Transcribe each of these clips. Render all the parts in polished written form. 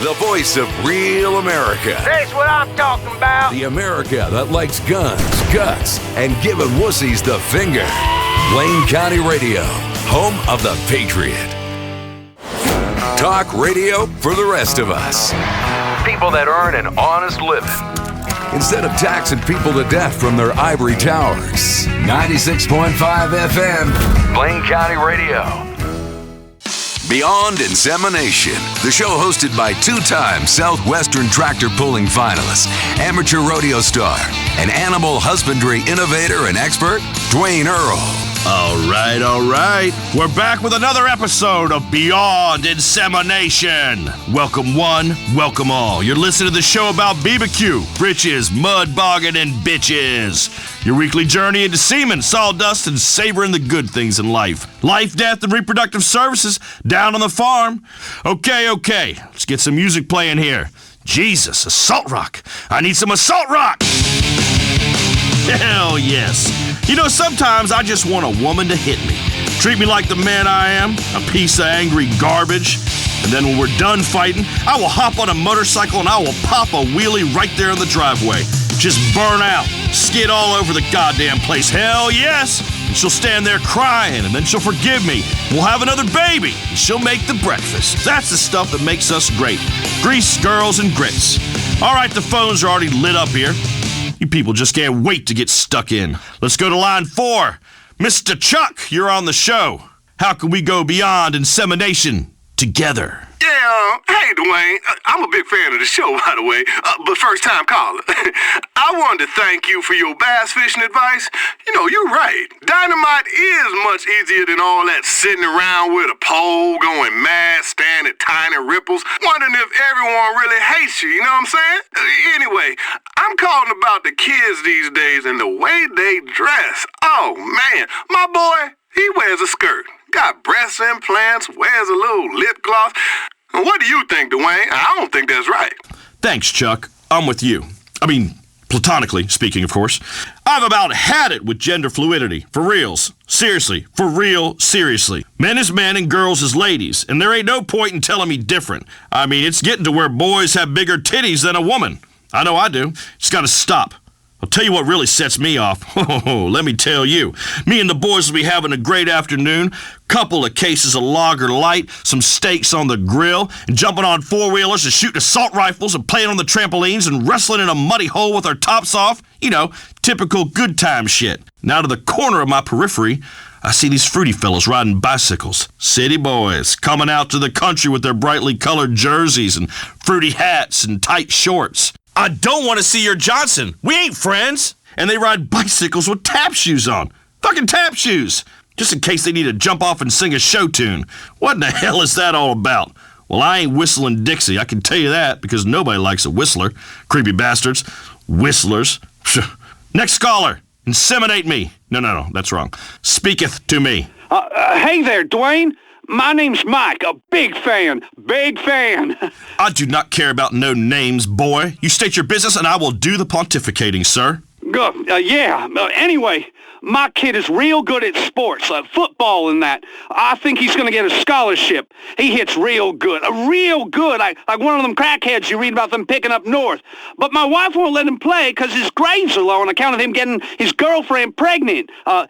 the voice of real America. That's what I'm talking about. The America that likes guns, guts, and giving wussies the finger. Blaine County Radio, home of the Patriot. Talk radio for the rest of us. People that earn an honest living. Instead of taxing people to death from their ivory towers. 96.5 FM, Blaine County Radio. Beyond Insemination, the show hosted by two-time Southwestern tractor pulling finalist, amateur rodeo star, and animal husbandry innovator and expert, Dwayne Earl. All right. We're back with another episode of Beyond Insemination. Welcome one, welcome all. You're listening to the show about BBQ, britches, mud bogging, and bitches. Your weekly journey into semen, sawdust, and savoring the good things in life. Life, death, and reproductive services down on the farm. Okay. Let's get some music playing here. Jesus, assault rock. I need some assault rock. Hell yes. You know, sometimes I just want a woman to hit me. Treat me like the man I am, a piece of angry garbage. And then when we're done fighting, I will hop on a motorcycle and I will pop a wheelie right there in the driveway. Just burn out, skid all over the goddamn place. Hell yes. And she'll stand there crying, and then she'll forgive me. We'll have another baby, and she'll make the breakfast. That's the stuff that makes us great. Grease, girls, and grits. All right, the phones are already lit up here. You people just can't wait to get stuck in. Let's go to line 4. Mr. Chuck, you're on the show. How can we go beyond insemination together? Yeah, hey, Dwayne. I'm a big fan of the show, by the way, but first-time caller. I wanted to thank you for your bass fishing advice. You know, you're right. Dynamite is much easier than all that sitting around with a pole, going mad, staring at tiny ripples, wondering if everyone really hates you, you know what I'm saying? Anyway, I'm calling about the kids these days and the way they dress. Oh, man, my boy, he wears a skirt. Got breast implants, wears a little lip gloss. What do you think, Dwayne? I don't think that's right. Thanks, Chuck. I'm with you. I mean, platonically speaking, of course. I've about had it with gender fluidity. For reals. Seriously. For real, seriously. Men is men and girls is ladies. And there ain't no point in telling me different. I mean, it's getting to where boys have bigger titties than a woman. I know I do. It's got to stop. I'll tell you what really sets me off. Oh, let me tell you. Me and the boys will be having a great afternoon, couple of cases of lager light, some steaks on the grill, and jumping on four-wheelers and shooting assault rifles and playing on the trampolines and wrestling in a muddy hole with our tops off. You know, typical good time shit. Now to the corner of my periphery, I see these fruity fellas riding bicycles. City boys coming out to the country with their brightly colored jerseys and fruity hats and tight shorts. I don't want to see your Johnson. We ain't friends. And they ride bicycles with tap shoes on. Fucking tap shoes. Just in case they need to jump off and sing a show tune. What in the hell is that all about? Well, I ain't whistling Dixie. I can tell you that because nobody likes a whistler. Creepy bastards. Whistlers. Next caller. Inseminate me. No, that's wrong. Speaketh to me. Hey there, Dwayne. My name's Mike, a big fan. I do not care about no names, boy. You state your business and I will do the pontificating, sir. Anyway, my kid is real good at sports, football and that. I think he's going to get a scholarship. He hits real good, like one of them crackheads you read about them picking up north. But my wife won't let him play because his grades are low on account of him getting his girlfriend pregnant. Not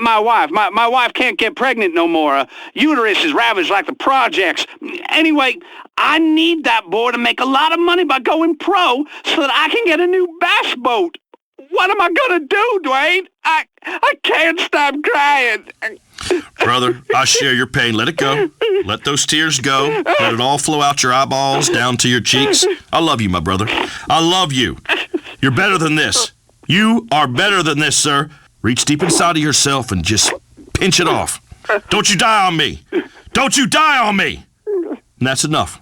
my wife. My wife can't get pregnant no more. Uterus is ravaged like the projects. Anyway, I need that boy to make a lot of money by going pro so that I can get a new bass boat. What am I gonna do, Dwayne? I can't stop crying. Brother, I share your pain. Let it go. Let those tears go. Let it all flow out your eyeballs, down to your cheeks. I love you, my brother. I love you. You're better than this. You are better than this, sir. Reach deep inside of yourself and just pinch it off. Don't you die on me. Don't you die on me. And that's enough.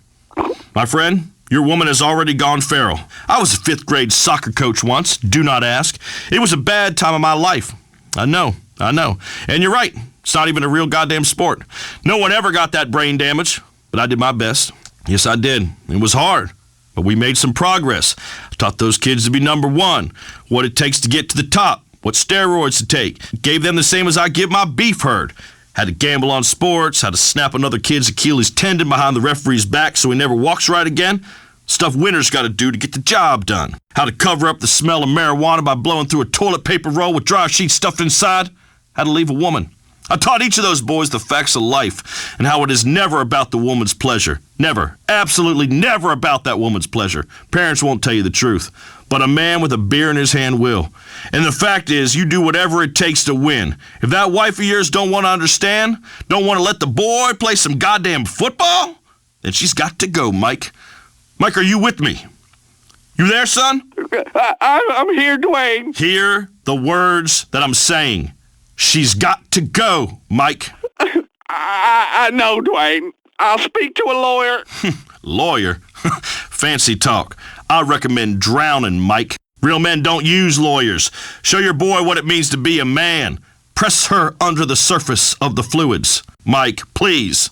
My friend, your woman has already gone feral. I was a 5th grade soccer coach once. Do not ask. It was a bad time of my life. I know. And you're right. It's not even a real goddamn sport. No one ever got that brain damage, but I did my best. Yes, I did. It was hard, but we made some progress. I taught those kids to be number one, what it takes to get to the top, what steroids to take. Gave them the same as I give my beef herd. Had to gamble on sports, had to snap another kid's Achilles tendon behind the referee's back so he never walks right again. Stuff winners got to do to get the job done. How to cover up the smell of marijuana by blowing through a toilet paper roll with dryer sheets stuffed inside. How to leave a woman. I taught each of those boys the facts of life and how it is never about the woman's pleasure. Never. Absolutely never about that woman's pleasure. Parents won't tell you the truth, but a man with a beer in his hand will. And the fact is, you do whatever it takes to win. If that wife of yours don't want to understand, don't want to let the boy play some goddamn football, then she's got to go, Mike. Mike, are you with me? You there, son? I'm here, Dwayne. Hear the words that I'm saying. She's got to go, Mike. I know, Dwayne. I'll speak to a lawyer. Lawyer? Fancy talk. I recommend drowning, Mike. Real men don't use lawyers. Show your boy what it means to be a man. Press her under the surface of the fluids. Mike, please.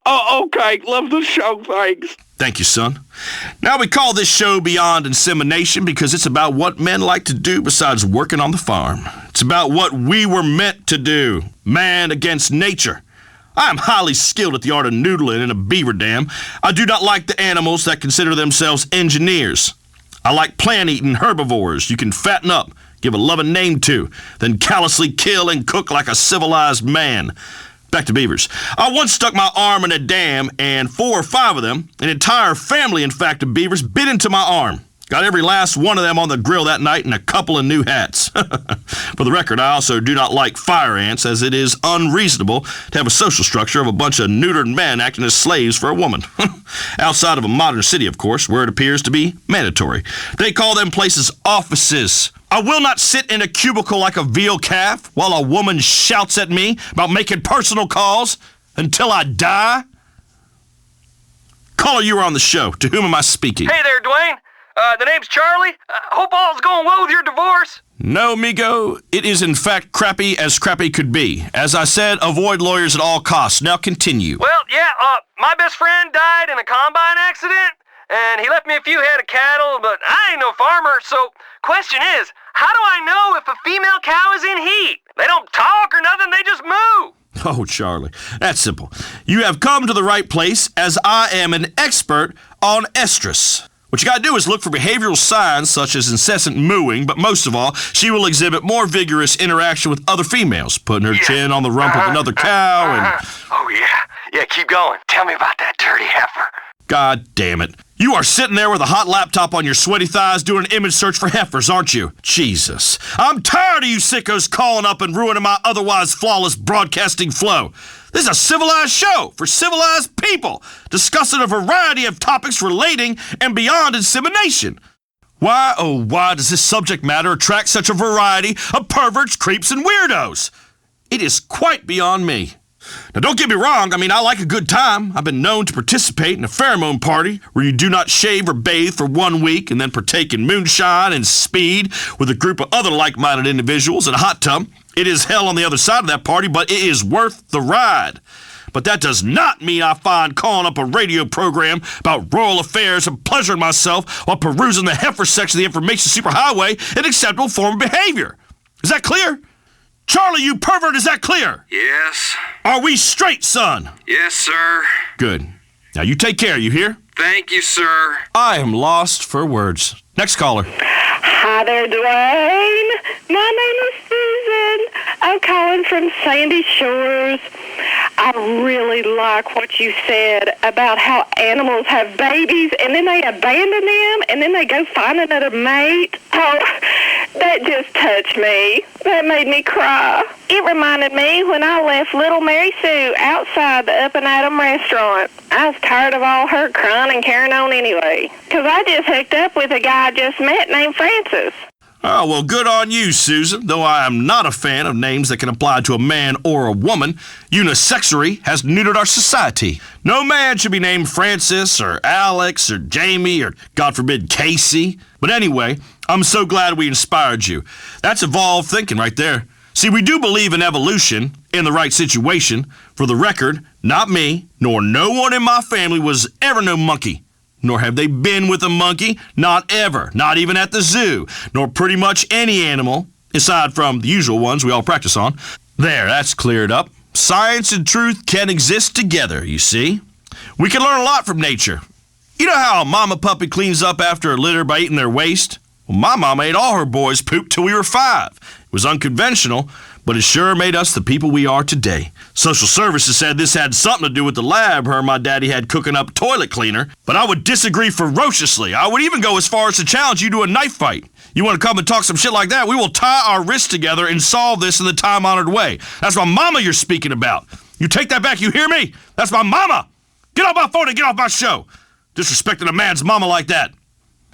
Okay. Love the show, thanks. Thank you, son. Now we call this show Beyond Insemination because it's about what men like to do besides working on the farm. It's about what we were meant to do. Man against nature. I am highly skilled at the art of noodling in a beaver dam. I do not like the animals that consider themselves engineers. I like plant-eating herbivores you can fatten up, give a loving name to, then callously kill and cook like a civilized man. Back to beavers. I once stuck my arm in a dam, and 4 or 5 of them, an entire family, in fact, of beavers, bit into my arm. Got every last one of them on the grill that night and a couple of new hats. For the record, I also do not like fire ants, as it is unreasonable to have a social structure of a bunch of neutered men acting as slaves for a woman. Outside of a modern city, of course, where it appears to be mandatory. They call them places offices. I will not sit in a cubicle like a veal calf while a woman shouts at me about making personal calls until I die. Caller, you are on the show. To whom am I speaking? Hey there, Dwayne. The name's Charlie. Hope all's going well with your divorce. No, amigo. It is in fact crappy as crappy could be. As I said, avoid lawyers at all costs. Now continue. Well, yeah, my best friend died in a combine accident, and he left me a few head of cattle, but I ain't no farmer, so question is, how do I know if a female cow is in heat? They don't talk or nothing, they just moo. Oh, Charlie, that's simple. You have come to the right place, as I am an expert on estrus. What you gotta do is look for behavioral signs such as incessant mooing, but most of all, she will exhibit more vigorous interaction with other females, putting her chin on the rump of another cow and... Oh, yeah. Yeah, keep going. Tell me about that dirty heifer. God damn it. You are sitting there with a hot laptop on your sweaty thighs doing an image search for heifers, aren't you? Jesus. I'm tired of you sickos calling up and ruining my otherwise flawless broadcasting flow. This is a civilized show for civilized people, discussing a variety of topics relating and beyond insemination. Why, oh why does this subject matter attract such a variety of perverts, creeps, and weirdos? It is quite beyond me. Now, don't get me wrong, I like a good time. I've been known to participate in a pheromone party where you do not shave or bathe for 1 week and then partake in moonshine and speed with a group of other like-minded individuals in a hot tub. It is hell on the other side of that party, but it is worth the ride. But that does not mean I find calling up a radio program about royal affairs and pleasuring myself while perusing the heifer section of the information superhighway an acceptable form of behavior. Is that clear? Charlie, you pervert, is that clear? Yes. Are we straight, son? Yes, sir. Good. Now you take care, you hear? Thank you, sir. I am lost for words. Next caller. Hi there, Dwayne. My name is Susan. I'm calling from Sandy Shores. I really like what you said about how animals have babies and then they abandon them and then they go find another mate. Oh, that just touched me. That made me cry. It reminded me when I left little Mary Sue outside the Up and Atom restaurant. I was tired of all her crying and carrying on anyway. Because I just hooked up with a guy I just met named Francis. Oh, well, good on you, Susan. Though I am not a fan of names that can apply to a man or a woman, unisexury has neutered our society. No man should be named Francis or Alex or Jamie or, God forbid, Casey. But anyway, I'm so glad we inspired you. That's evolved thinking right there. See, we do believe in evolution in the right situation. For the record, not me, nor no one in my family was ever no monkey. Nor have they been with a monkey, not ever, not even at the zoo, nor pretty much any animal, aside from the usual ones we all practice on. There, that's cleared up. Science and truth can exist together, you see. We can learn a lot from nature. You know how a mama puppy cleans up after a litter by eating their waste? Well, my mama ate all her boys' poop till we were 5. It was unconventional, but it sure made us the people we are today. Social services said this had something to do with the lab her and my daddy had cooking up toilet cleaner, but I would disagree ferociously. I would even go as far as to challenge you to a knife fight. You want to come and talk some shit like that? We will tie our wrists together and solve this in the time-honored way. That's my mama you're speaking about. You take that back, you hear me? That's my mama! Get off my phone and get off my show! Disrespecting a man's mama like that.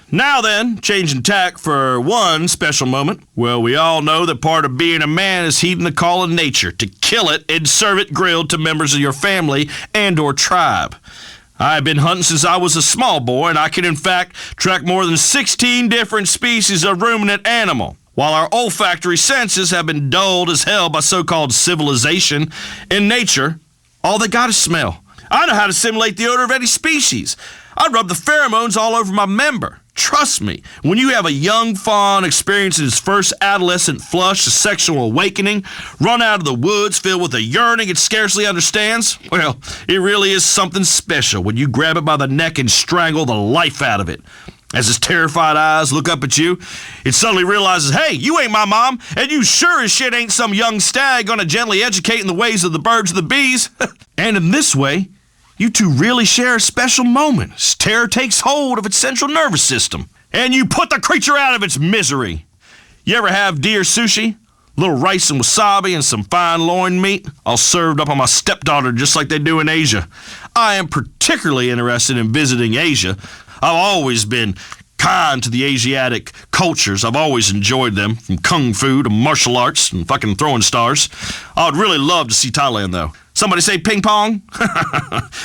Now then, changing tack for one special moment. Well, we all know that part of being a man is heeding the call of nature to kill it and serve it grilled to members of your family and or tribe. I've been hunting since I was a small boy, and I can in fact track more than 16 different species of ruminant animal. While our olfactory senses have been dulled as hell by so-called civilization, in nature, all they got is smell. I know how to simulate the odor of any species. I rub the pheromones all over my member. Trust me, when you have a young fawn experiencing his first adolescent flush of sexual awakening, run out of the woods filled with a yearning it scarcely understands, well, it really is something special when you grab it by the neck and strangle the life out of it. As its terrified eyes look up at you, it suddenly realizes, hey, you ain't my mom, and you sure as shit ain't some young stag gonna gently educate in the ways of the birds and the bees. And in this way, you two really share a special moment as terror takes hold of its central nervous system, and you put the creature out of its misery. You ever have deer sushi? A little rice and wasabi and some fine loin meat, all served up on my stepdaughter just like they do in Asia. I am particularly interested in visiting Asia. I've always been kind to the Asiatic cultures. I've always enjoyed them, from kung fu to martial arts and fucking throwing stars. I would really love to see Thailand, though. Somebody say ping pong?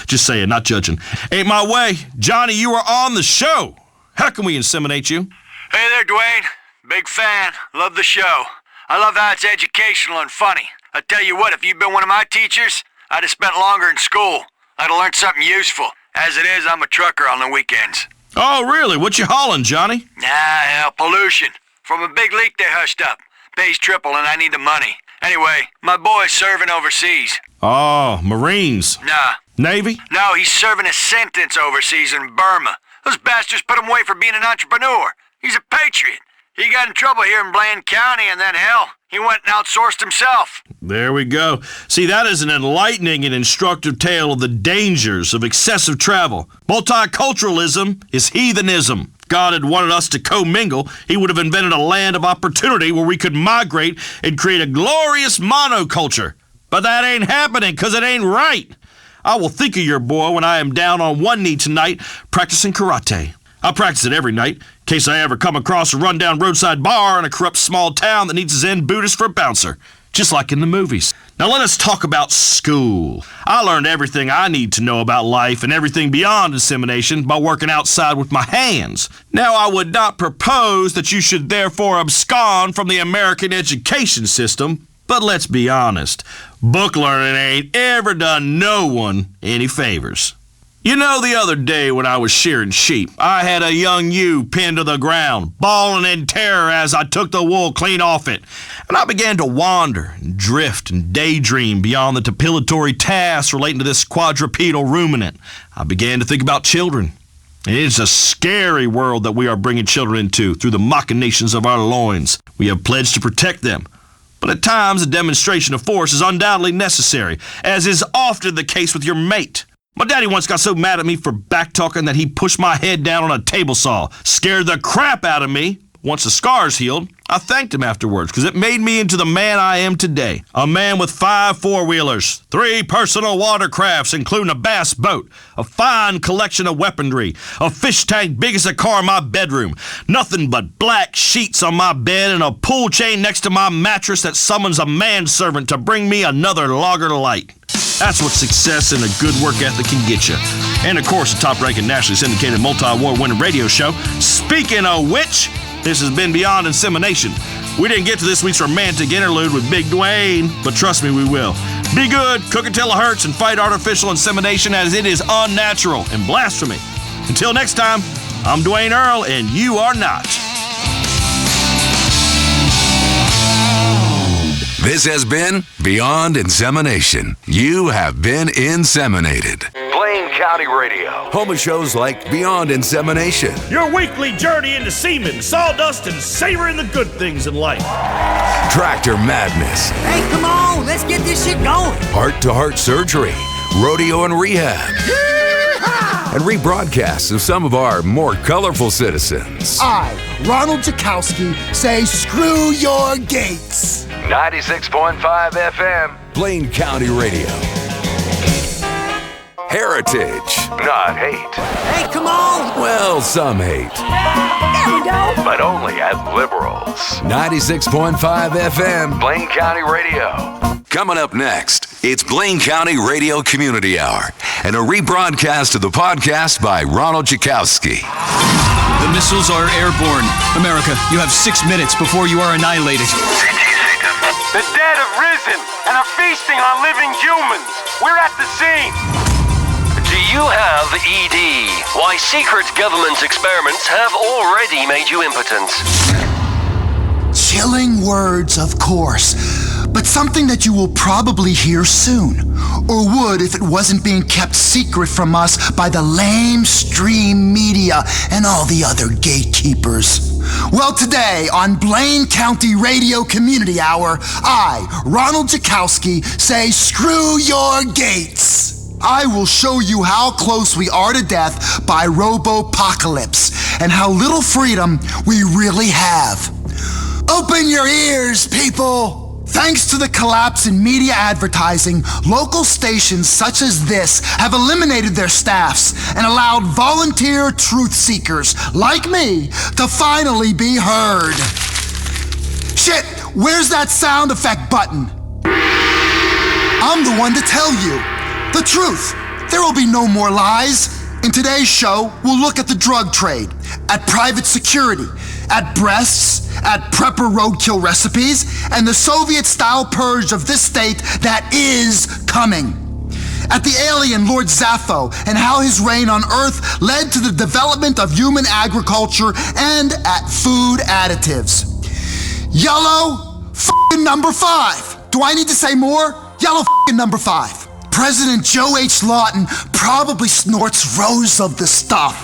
Just saying, not judging. Ain't my way. Johnny, you are on the show. How can we inseminate you? Hey there, Dwayne. Big fan. Love the show. I love how it's educational and funny. I tell you what, if you'd been one of my teachers, I'd have spent longer in school. I'd have learned something useful. As it is, I'm a trucker on the weekends. Oh, really? What you hauling, Johnny? Pollution. From a big leak they hushed up. Pays triple and I need the money. Anyway, my boy's serving overseas. Oh, Marines. Nah. Navy? No, he's serving a sentence overseas in Burma. Those bastards put him away for being an entrepreneur. He's a patriot. He got in trouble here in Blaine County, and then, hell, he went and outsourced himself. There we go. See, that is an enlightening and instructive tale of the dangers of excessive travel. Multiculturalism is heathenism. If God had wanted us to commingle, he would have invented a land of opportunity where we could migrate and create a glorious monoculture. But that ain't happening, because it ain't right. I will think of your boy when I am down on one knee tonight practicing karate. I practice it every night, in case I ever come across a rundown roadside bar in a corrupt small town that needs a Zen Buddhist for a bouncer, just like in the movies. Now let us talk about school. I learned everything I need to know about life and everything beyond insemination by working outside with my hands. Now I would not propose that you should therefore abscond from the American education system, but let's be honest, book learning ain't ever done no one any favors. You know, the other day when I was shearing sheep, I had a young ewe pinned to the ground, bawling in terror as I took the wool clean off it. And I began to wander and drift and daydream beyond the depilatory tasks relating to this quadrupedal ruminant. I began to think about children. And it's a scary world that we are bringing children into through the machinations of our loins. We have pledged to protect them. But at times, a demonstration of force is undoubtedly necessary, as is often the case with your mate. My daddy once got so mad at me for back-talking that he pushed my head down on a table saw, scared the crap out of me. Once the scars healed, I thanked him afterwards, because it made me into the man I am today. A man with 5 four-wheelers, 3 personal watercrafts, including a bass boat, a fine collection of weaponry, a fish tank big as a car in my bedroom, nothing but black sheets on my bed, and a pull chain next to my mattress that summons a manservant to bring me another lager light. That's what success and a good work ethic can get you. And of course, a top-ranking nationally syndicated multi-award winning radio show. Speaking of which, this has been Beyond Insemination. We didn't get to this week's romantic interlude with Big Dwayne, but trust me, we will. Be good, cook until it hurts, and fight artificial insemination as it is unnatural and blasphemy. Until next time, I'm Dwayne Earl, and you are not. This has been Beyond Insemination. You have been inseminated. Blaine County Radio, home of shows like Beyond Insemination. Your weekly journey into semen, sawdust, and savoring the good things in life. Tractor Madness. Hey, come on, let's get this shit going. Heart-to-heart surgery, rodeo and rehab. And rebroadcasts of some of our more colorful citizens. I, Ronald Jakowski, say screw your gates. 96.5 FM, Blaine County Radio. Heritage, not hate. Hey, come on. Well, some hate. There we go. But only at liberals. 96.5 FM, Blaine County Radio. Coming up next, it's Blaine County Radio Community Hour and a rebroadcast of the podcast by Ronald Jakowski. The missiles are airborne. America, you have 6 minutes before you are annihilated. The dead have risen and are feasting on living humans. We're at the scene. Do you have ED? Why secret government experiments have already made you impotent. Chilling words, of course, but something that you will probably hear soon, or would if it wasn't being kept secret from us by the lamestream media and all the other gatekeepers. Well, today on Blaine County Radio Community Hour, I, Ronald Jakowski, say screw your gates. I will show you how close we are to death by robopocalypse and how little freedom we really have. Open your ears, people! Thanks to the collapse in media advertising, local stations such as this have eliminated their staffs and allowed volunteer truth seekers like me to finally be heard. Shit, where's that sound effect button? I'm the one to tell you the truth. There will be no more lies. In today's show, we'll look at the drug trade, at private security, at breasts, at prepper roadkill recipes, and the Soviet-style purge of this state that is coming. At the alien Lord Zaffo and how his reign on Earth led to the development of human agriculture, and at food additives. Yellow f***ing number 5. Do I need to say more? Yellow f***ing number 5. President Joe H. Lawton probably snorts rows of the stuff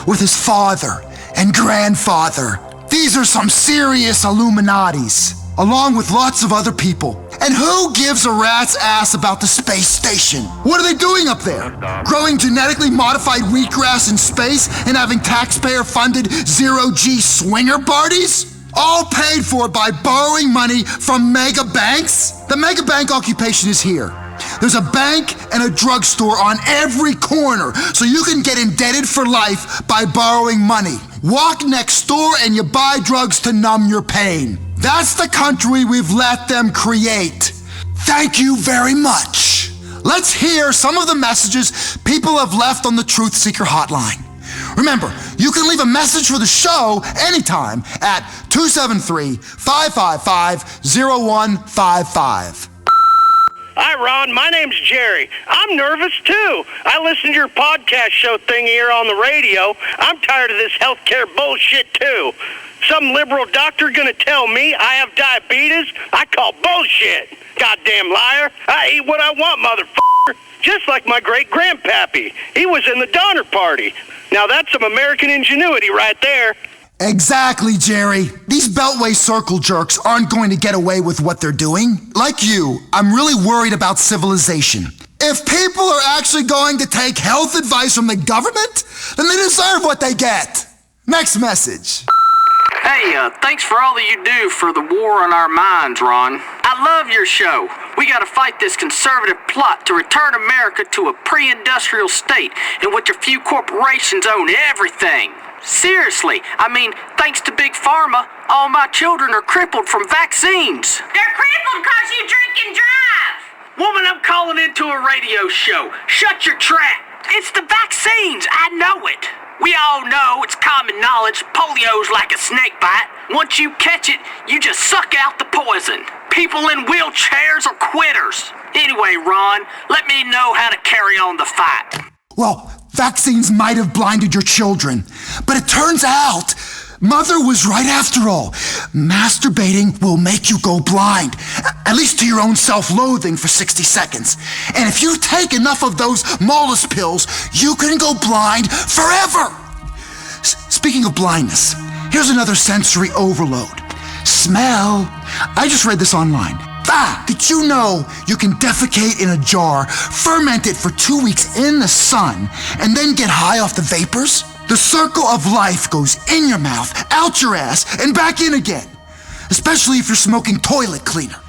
with his father and grandfather. These are some serious Illuminatis, along with lots of other people. And who gives a rat's ass about the space station? What are they doing up there? Growing genetically modified wheatgrass in space and having taxpayer-funded zero-G swinger parties? All paid for by borrowing money from mega banks? The mega bank occupation is here. There's a bank and a drugstore on every corner, so you can get indebted for life by borrowing money. Walk next door and you buy drugs to numb your pain. That's the country we've let them create. Thank you very much. Let's hear some of the messages people have left on the Truth Seeker hotline. Remember, you can leave a message for the show anytime at 273-555-0155. Hi, Ron. My name's Jerry. I'm nervous, too. I listen to your podcast show thing here on the radio. I'm tired of this healthcare bullshit, too. Some liberal doctor gonna tell me I have diabetes? I call bullshit. Goddamn liar. I eat what I want, motherfucker. Just like my great-grandpappy. He was in the Donner Party. Now that's some American ingenuity right there. Exactly, Jerry. These Beltway circle jerks aren't going to get away with what they're doing. Like you, I'm really worried about civilization. If people are actually going to take health advice from the government, then they deserve what they get. Next message. Hey, thanks for all that you do for the war on our minds, Ron. I love your show. We gotta fight this conservative plot to return America to a pre-industrial state in which a few corporations own everything. Seriously, I mean, thanks to Big Pharma, all my children are crippled from vaccines. They're crippled because you drink and drive. Woman, I'm calling into a radio show. Shut your trap. It's the vaccines. I know it. We all know it's common knowledge polio's like a snake bite. Once you catch it, you just suck out the poison. People in wheelchairs are quitters. Anyway, Ron, let me know how to carry on the fight. Well, vaccines might have blinded your children, but it turns out Mother was right after all. Masturbating will make you go blind, at least to your own self-loathing for 60 seconds. And if you take enough of those Molus pills, you can go blind forever. Speaking of blindness, here's another sensory overload. Smell. I just read this online. Did you know you can defecate in a jar, ferment it for 2 weeks in the sun, and then get high off the vapors? The circle of life goes in your mouth, out your ass, and back in again. Especially if you're smoking toilet cleaner.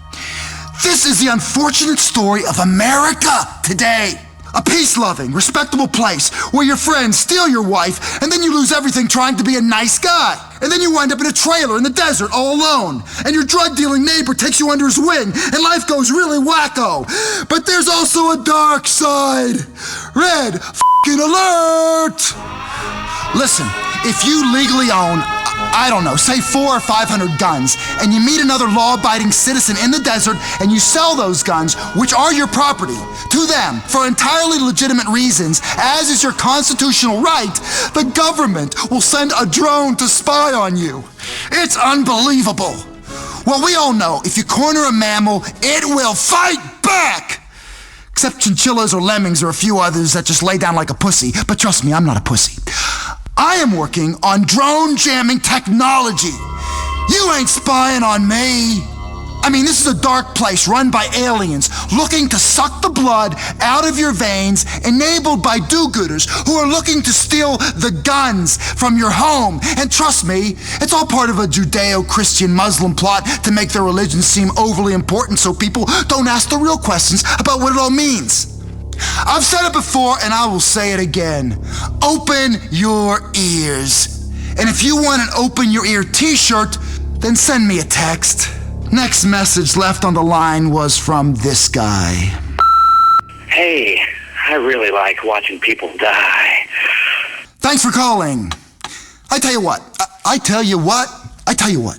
This is the unfortunate story of America today. A peace-loving, respectable place where your friends steal your wife and then you lose everything trying to be a nice guy. And then you wind up in a trailer in the desert all alone. And your drug-dealing neighbor takes you under his wing and life goes really wacko. But there's also a dark side. Red f***ing alert! Listen, if you legally own, I don't know, say 400 or 500 guns, and you meet another law-abiding citizen in the desert, and you sell those guns, which are your property, to them for entirely legitimate reasons, as is your constitutional right, the government will send a drone to spy on you. It's unbelievable. Well, we all know if you corner a mammal, it will fight back. Except chinchillas or lemmings or a few others that just lay down like a pussy. But trust me, I'm not a pussy. I am working on drone jamming technology. You ain't spying on me. I mean, this is a dark place run by aliens looking to suck the blood out of your veins, enabled by do-gooders who are looking to steal the guns from your home. And trust me, it's all part of a Judeo-Christian Muslim plot to make their religion seem overly important so people don't ask the real questions about what it all means. I've said it before and I will say it again. Open your ears. And if you want an open your ear t-shirt, then send me a text. Next message left on the line was from this guy. Hey, I really like watching people die. Thanks for calling. I tell you what.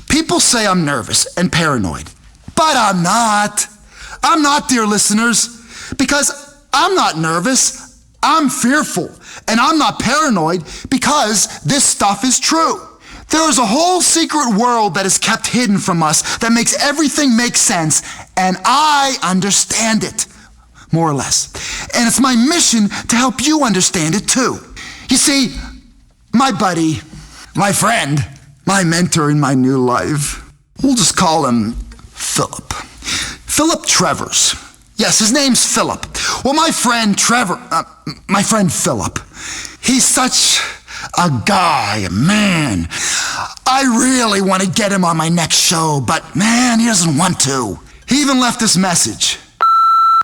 People say I'm nervous and paranoid. But I'm not. I'm not, dear listeners. Because I'm not nervous, I'm fearful, and I'm not paranoid because this stuff is true. There is a whole secret world that is kept hidden from us that makes everything make sense, and I understand it, more or less. And it's my mission to help you understand it too. You see, my buddy, my friend, my mentor in my new life, we'll just call him Philip. Philip Travers. Yes, his name's Philip. Well, my friend Philip, he's such a guy, a man. I really want to get him on my next show, but man, he doesn't want to. He even left this message.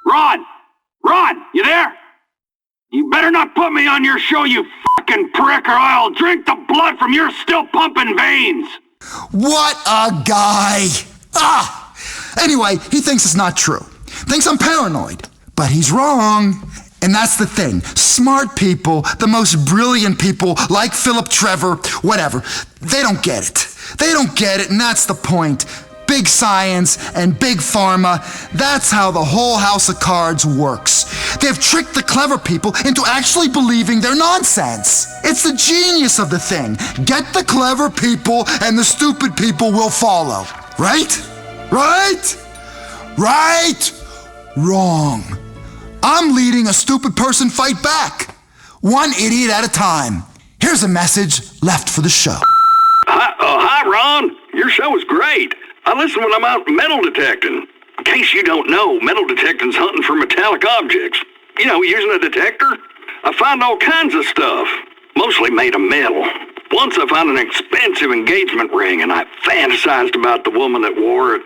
Ron, you there? You better not put me on your show, you fucking prick, or I'll drink the blood from your still pumping veins. What a guy. Anyway, he thinks it's not true. Thinks I'm paranoid, but he's wrong. And that's the thing. Smart people, the most brilliant people, like Philip Trevor, whatever, they don't get it. They don't get it, and that's the point. Big science and big pharma, that's how the whole house of cards works. They've tricked the clever people into actually believing their nonsense. It's the genius of the thing. Get the clever people and the stupid people will follow. Right? Wrong. I'm leading a stupid person fight back. One idiot at a time. Here's a message left for the show. Hi, Ron. Your show is great. I listen when I'm out metal detecting. In case you don't know, metal detecting's hunting for metallic objects. You know, using a detector. I find all kinds of stuff, mostly made of metal. Once I found an expensive engagement ring, and I fantasized about the woman that wore it.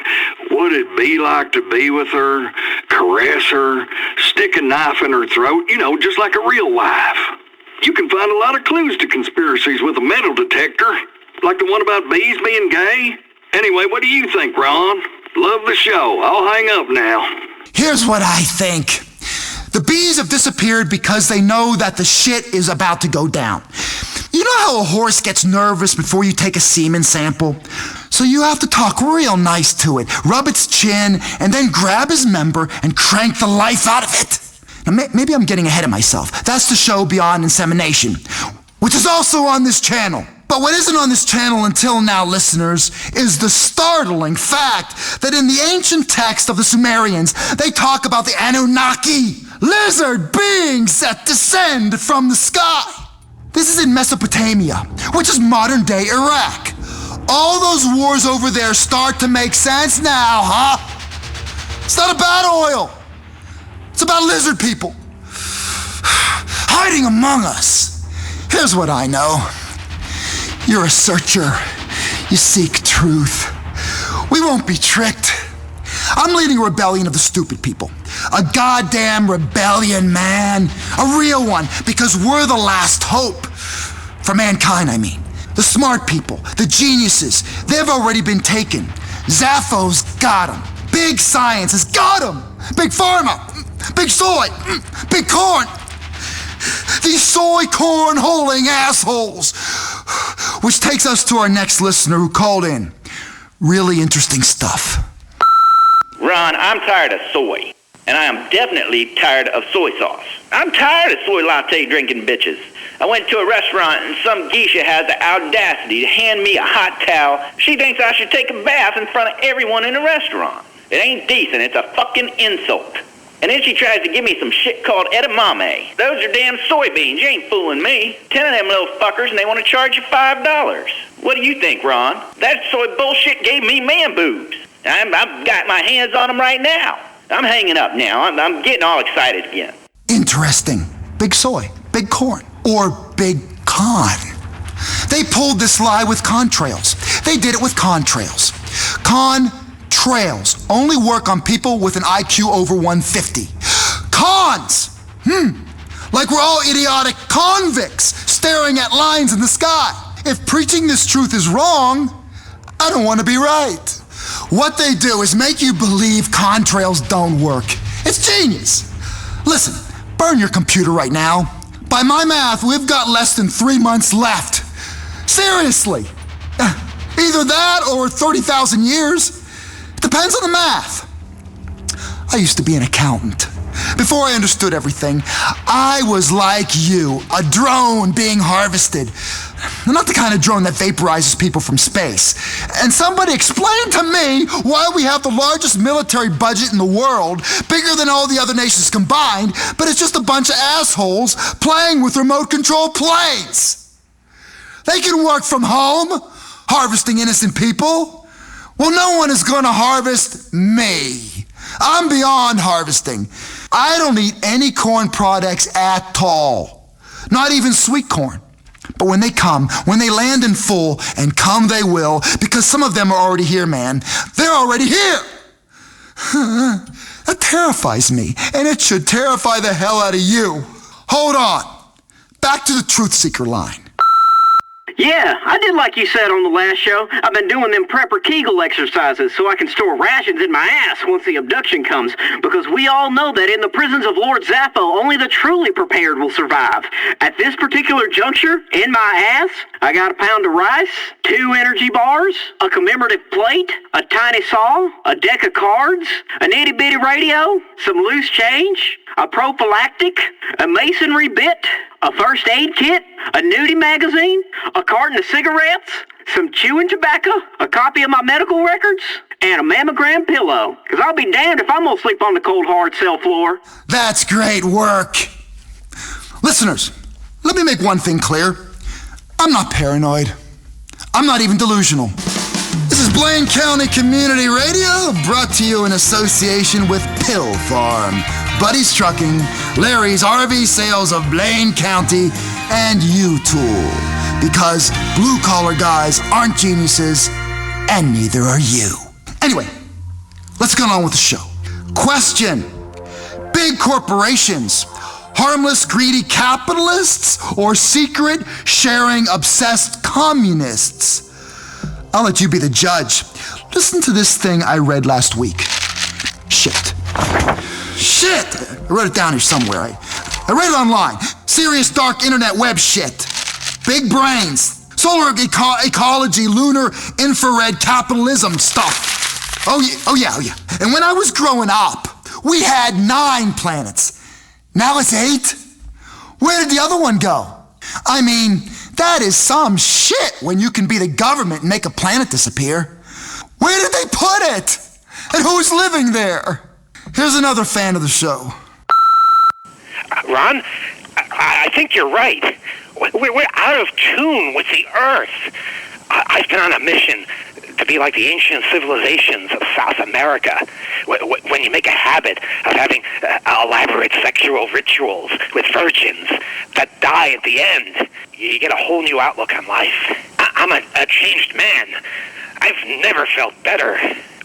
Would it be like to be with her, caress her, stick a knife in her throat, you know, just like a real wife? You can find a lot of clues to conspiracies with a metal detector, like the one about bees being gay. Anyway, what do you think, Ron? Love the show. I'll hang up now. Here's what I think. The bees have disappeared because they know that the shit is about to go down. You know how a horse gets nervous before you take a semen sample? So you have to talk real nice to it, rub its chin, and then grab his member and crank the life out of it. Now, maybe I'm getting ahead of myself. That's the show Beyond Insemination, which is also on this channel. But what isn't on this channel until now, listeners, is the startling fact that in the ancient text of the Sumerians, they talk about the Anunnaki, lizard beings that descend from the sky. This is in Mesopotamia, which is modern-day Iraq. All those wars over there start to make sense now, huh? It's not about oil. It's about lizard people hiding among us. Here's what I know. You're a searcher. You seek truth. We won't be tricked. I'm leading a rebellion of the stupid people. A goddamn rebellion, man. A real one, because we're the last hope. For mankind, I mean. The smart people, the geniuses, they've already been taken. Zappo's got them. Big science has got them. Big pharma, big soy, big corn. These soy corn-holing assholes. Which takes us to our next listener who called in. Really interesting stuff. Ron, I'm tired of soy. And I am definitely tired of soy sauce. I'm tired of soy latte drinking bitches. I went to a restaurant and some geisha has the audacity to hand me a hot towel. She thinks I should take a bath in front of everyone in the restaurant. It ain't decent. It's a fucking insult. And then she tries to give me some shit called edamame. Those are damn soybeans. You ain't fooling me. 10 of them little fuckers and they want to charge you $5. What do you think, Ron? That soy bullshit gave me man boobs. I've got my hands on them right now. I'm hanging up now. I'm getting all excited again. Interesting. Big soy, big corn, or big con. They pulled this lie with contrails. They did it with contrails. Contrails only work on people with an IQ over 150. Cons! Like we're all idiotic convicts staring at lines in the sky. If preaching this truth is wrong, I don't want to be right. What they do is make you believe contrails don't work. It's genius. Listen, burn your computer right now. By my math, we've got less than 3 months left. Seriously. Either that or 30,000 years. It depends on the math. I used to be an accountant. Before I understood everything, I was like you, a drone being harvested. Not the kind of drone that vaporizes people from space. And somebody explained to me why we have the largest military budget in the world, bigger than all the other nations combined, but it's just a bunch of assholes playing with remote control planes. They can work from home, harvesting innocent people. Well, no one is gonna harvest me. I'm beyond harvesting. I don't eat any corn products at all. Not even sweet corn. But when they land in full, and come they will, because some of them are already here, man. They're already here. That terrifies me, and it should terrify the hell out of you. Hold on. Back to the Truth Seeker line. Yeah, I did like you said on the last show. I've been doing them prepper Kegel exercises so I can store rations in my ass once the abduction comes, because we all know that in the prisons of Lord Zappo, only the truly prepared will survive. At this particular juncture, in my ass, I got a pound of rice, 2 energy bars, a commemorative plate, a tiny saw, a deck of cards, an itty-bitty radio, some loose change, a prophylactic, a masonry bit, a first aid kit, a nudie magazine, a carton of cigarettes, some chewing tobacco, a copy of my medical records, and a mammogram pillow. Because I'll be damned if I'm going to sleep on the cold, hard cell floor. That's great work. Listeners, let me make one thing clear. I'm not paranoid. I'm not even delusional. This is Blaine County Community Radio, brought to you in association with Pill Farm, Buddy's Trucking, Larry's RV Sales of Blaine County, and U-Tool. Because blue-collar guys aren't geniuses, and neither are you. Anyway, let's get on with the show. Question: big corporations, harmless, greedy capitalists, or secret, sharing, obsessed communists? I'll let you be the judge. Listen to this thing I read last week. Shit. I wrote it down here somewhere. I read it online. Serious dark internet web shit. Big brains. Solar ecology, lunar infrared capitalism stuff. Oh yeah. And when I was growing up, we had 9 planets. Now it's 8. Where did the other one go? I mean, That is some shit when you can be the government and make a planet disappear. Where did they put it? And who's living there? Here's another fan of the show. Ron, I think you're right. We're out of tune with the Earth. I've been on a mission to be like the ancient civilizations of South America. When you make a habit of having elaborate sexual rituals with virgins that die at the end, you get a whole new outlook on life. I'm a changed man. I've never felt better.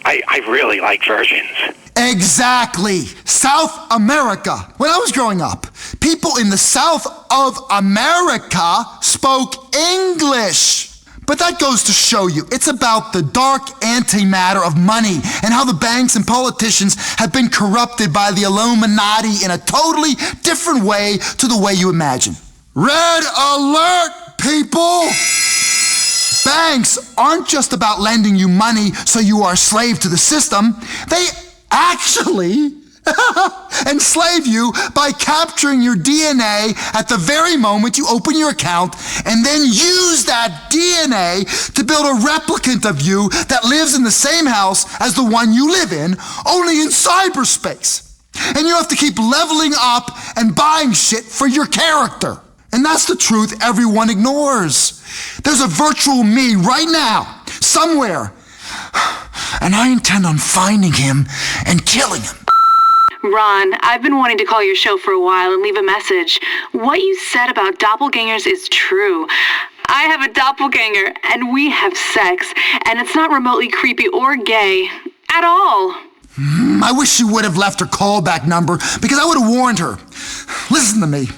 I really like virgins. Exactly. South America. When I was growing up, people in the South of America spoke English. But that goes to show you, it's about the dark antimatter of money and how the banks and politicians have been corrupted by the Illuminati in a totally different way to the way you imagine. Red alert, people! Banks aren't just about lending you money so you are a slave to the system. They actually enslave you by capturing your DNA at the very moment you open your account and then use that DNA to build a replicant of you that lives in the same house as the one you live in, only in cyberspace. And you have to keep leveling up and buying shit for your character. And that's the truth everyone ignores. There's a virtual me right now, somewhere. And I intend on finding him and killing him. Ron, I've been wanting to call your show for a while and leave a message. What you said about doppelgangers is true. I have a doppelganger, and we have sex, and it's not remotely creepy or gay at all. I wish you would have left her callback number, because I would have warned her. Listen to me,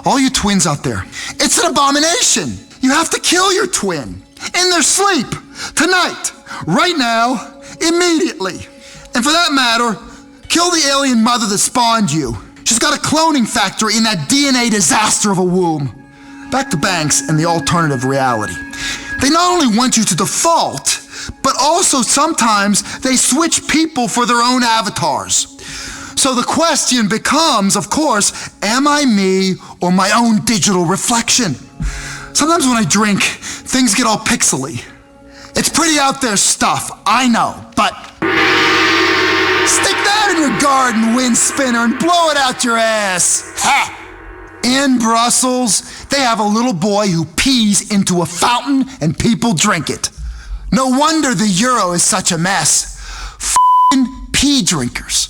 all you twins out there. It's an abomination. You have to kill your twin in their sleep, tonight, right now, immediately. And for that matter, kill the alien mother that spawned you. She's got a cloning factory in that DNA disaster of a womb. Back to banks and the alternative reality. They not only want you to default, but also sometimes they switch people for their own avatars. So the question becomes, of course, am I me or my own digital reflection? Sometimes when I drink, things get all pixely. It's pretty out there stuff, I know, but stick that in your garden, wind spinner, and blow it out your ass. Ha! In Brussels, they have a little boy who pees into a fountain and people drink it. No wonder the euro is such a mess. F***ing pee drinkers.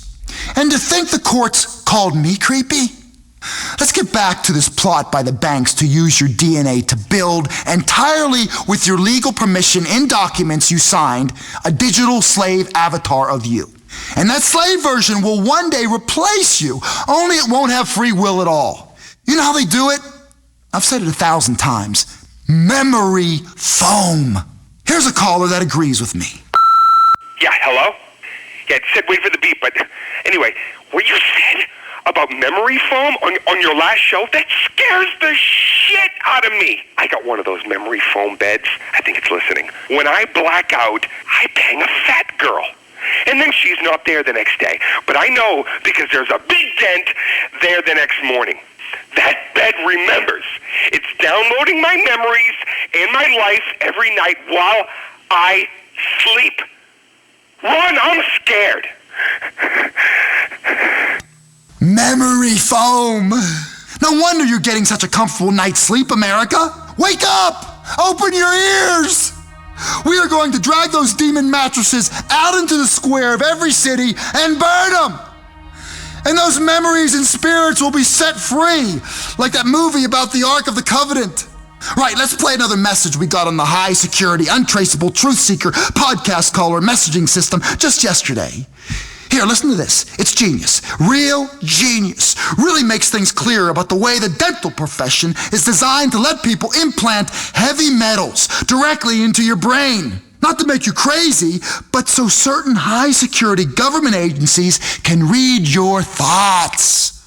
And to think the courts called me creepy? Let's get back to this plot by the banks to use your DNA to build, entirely with your legal permission in documents you signed, a digital slave avatar of you. And that slave version will one day replace you, only it won't have free will at all. You know how they do it? I've said it 1,000 times. Memory foam. Here's a caller that agrees with me. Yeah, hello? Yeah, it said wait for the beep, but anyway, what you said about memory foam on your last show, that scares the shit out of me. I got one of those memory foam beds. I think it's listening. When I black out, I bang a fat girl. And then she's not there the next day. But I know because there's a big dent there the next morning. That bed remembers. It's downloading my memories and my life every night while I sleep. Ron, I'm scared. Memory foam. No wonder you're getting such a comfortable night's sleep, America. Wake up! Open your ears! We are going to drag those demon mattresses out into the square of every city and burn them! And those memories and spirits will be set free, like that movie about the Ark of the Covenant. Right, let's play another message we got on the high security, untraceable truth seeker podcast caller messaging system just yesterday. Here, listen to this. It's genius. Real genius. Really makes things clear about the way the dental profession is designed to let people implant heavy metals directly into your brain. Not to make you crazy, but so certain high security government agencies can read your thoughts.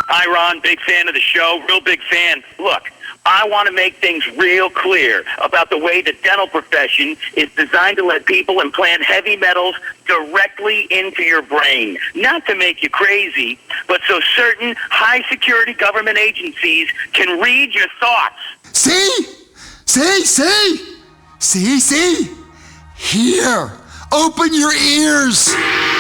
Hi, Ron. Big fan of the show. Real big fan. Look, I want to make things real clear about the way the dental profession is designed to let people implant heavy metals directly into your brain. Not to make you crazy, but so certain high-security government agencies can read your thoughts. See? Here. Open your ears.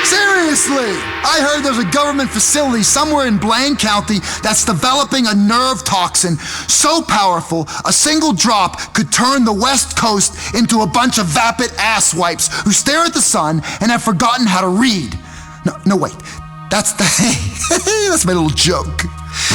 Seriously. I heard there's a government facility somewhere in Blaine County that's developing a nerve toxin so powerful a single drop could turn the West Coast into a bunch of vapid asswipes who stare at the sun and have forgotten how to read. No, wait. That's my little joke.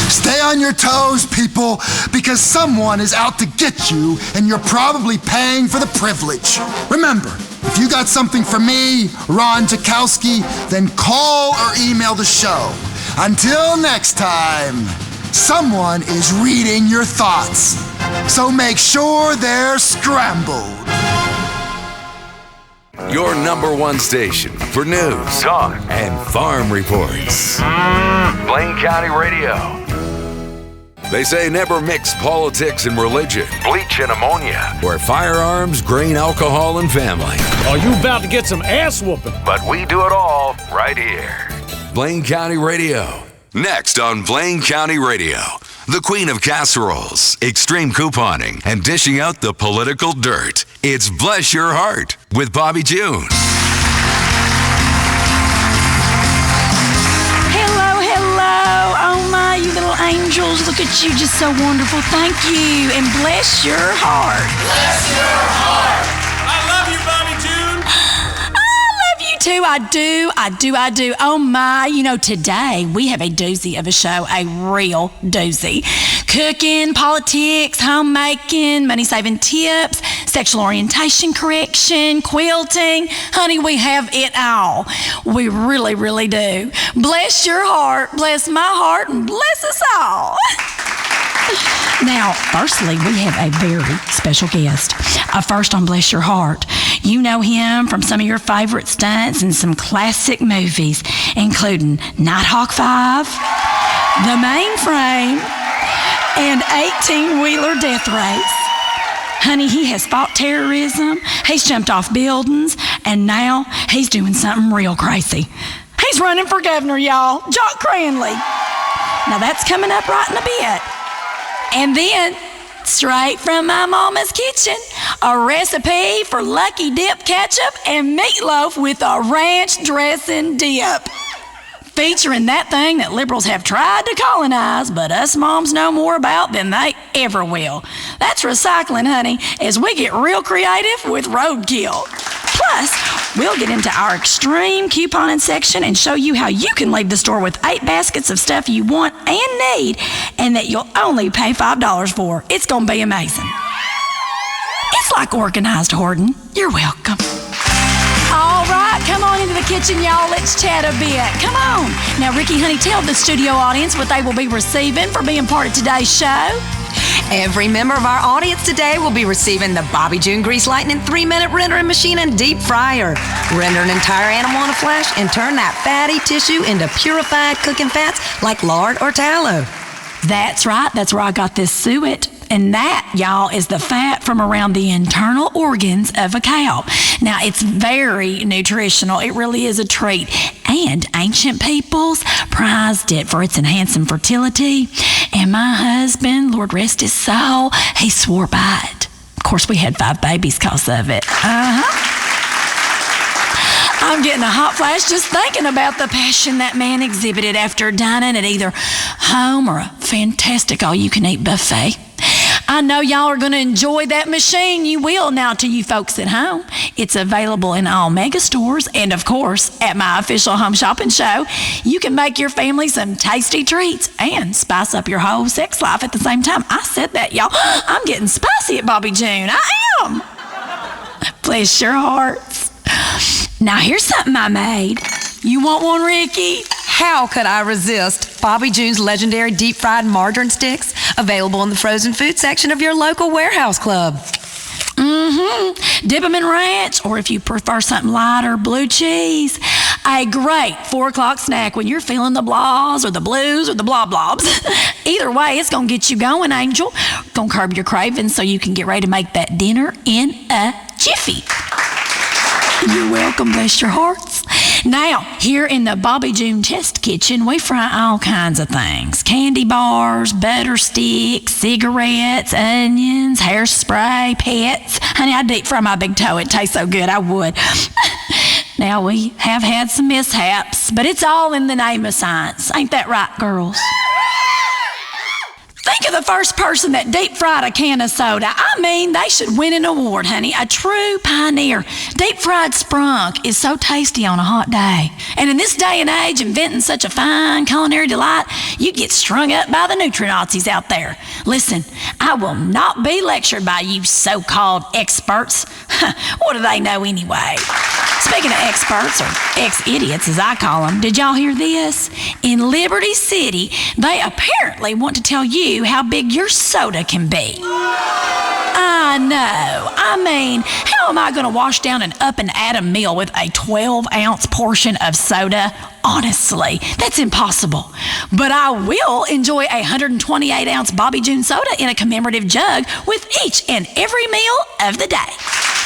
Stay on your toes, people, because someone is out to get you, and you're probably paying for the privilege. Remember, if you got something for me, Ron Jakowski, then call or email the show. Until next time, someone is reading your thoughts, so make sure they're scrambled. Your number one station for news, talk, and farm reports. Blaine County Radio. They say never mix politics and religion, bleach and ammonia, or firearms, grain, alcohol, and family. Are you about to get some ass whooping? But we do it all right here. Blaine County Radio. Next on Blaine County Radio. The queen of casseroles, extreme couponing, and dishing out the political dirt. It's Bless Your Heart with Bobby June. Hello. Oh my, you little angels. Look at you, just so wonderful. Thank you. And bless your heart. Bless your heart. I love you, Bobby June. Too, I do. Oh my, today we have a doozy of a show, a real doozy. Cooking, politics, homemaking, money-saving tips, sexual orientation correction, quilting. Honey, we have it all. We really, really do. Bless your heart, bless my heart, and bless us all. Now, firstly, we have a very special guest. First on Bless Your Heart. You know him from some of your favorite stunts and some classic movies, including Nighthawk 5, The Mainframe, and 18-Wheeler Death Race. Honey, he has fought terrorism, he's jumped off buildings, and now he's doing something real crazy. He's running for governor, y'all. Jock Cranley. Now, that's coming up right in a bit. And then, straight from my mama's kitchen, a recipe for Lucky Dip ketchup and meatloaf with a ranch dressing dip. Featuring that thing that liberals have tried to colonize, but us moms know more about than they ever will. That's recycling, honey, as we get real creative with roadkill. Plus, we'll get into our extreme couponing section and show you how you can leave the store with 8 baskets of stuff you want and need, and that you'll only pay $5 for. It's gonna be amazing. It's like organized hoarding. You're welcome. All right, come on into the kitchen, y'all. Let's chat a bit. Come on. Now, Ricky, honey, tell the studio audience what they will be receiving for being part of today's show. Every member of our audience today will be receiving the Bobby June Grease Lightning 3-minute rendering machine and deep fryer. Render an entire animal in a flesh and turn that fatty tissue into purified cooking fats like lard or tallow. That's right. That's where I got this suet. And that, y'all, is the fat from around the internal organs of a cow. Now, it's very nutritional. It really is a treat. And ancient peoples prized it for its enhancing fertility. And my husband, Lord rest his soul, he swore by it. Of course, we had 5 babies because of it. I'm getting a hot flash just thinking about the passion that man exhibited after dining at either home or a fantastic all-you-can-eat buffet. I know y'all are going to enjoy that machine. You will. Now, to you folks at home, it's available in all mega stores. And, of course, at my official home shopping show, you can make your family some tasty treats and spice up your whole sex life at the same time. I said that, y'all. I'm getting spicy at Bobby June. I am. Bless your hearts. Now, here's something I made. You want one, Ricky? How could I resist Bobby June's legendary deep-fried margarine sticks, available in the frozen food section of your local warehouse club? Dip them in ranch, or if you prefer something lighter, blue cheese. A great 4 o'clock snack when you're feeling the blahs or the blues or the blah-blobs. Either way, it's going to get you going, Angel. Going to curb your cravings so you can get ready to make that dinner in a jiffy. You're welcome, bless your hearts. Now, here in the Bobby June Test Kitchen, we fry all kinds of things. Candy bars, butter sticks, cigarettes, onions, hairspray, pets. Honey, I deep fry my big toe. It tastes so good, I would. Now, we have had some mishaps, but it's all in the name of science. Ain't that right, girls? Think of the first person that deep fried a can of soda. I mean, they should win an award, honey. A true pioneer. Deep fried sprunk is so tasty on a hot day. And in this day and age, inventing such a fine culinary delight, you get strung up by the Nutri-Nazis out there. Listen, I will not be lectured by you so-called experts. What do they know anyway? Speaking of experts, or ex-idiots as I call them, did y'all hear this? In Liberty City, they apparently want to tell you how big your soda can be. I know. I mean, how am I going to wash down an up and atom meal with a 12-ounce portion of soda? Honestly, that's impossible. But I will enjoy a 128-ounce Bobby June soda in a commemorative jug with each and every meal of the day.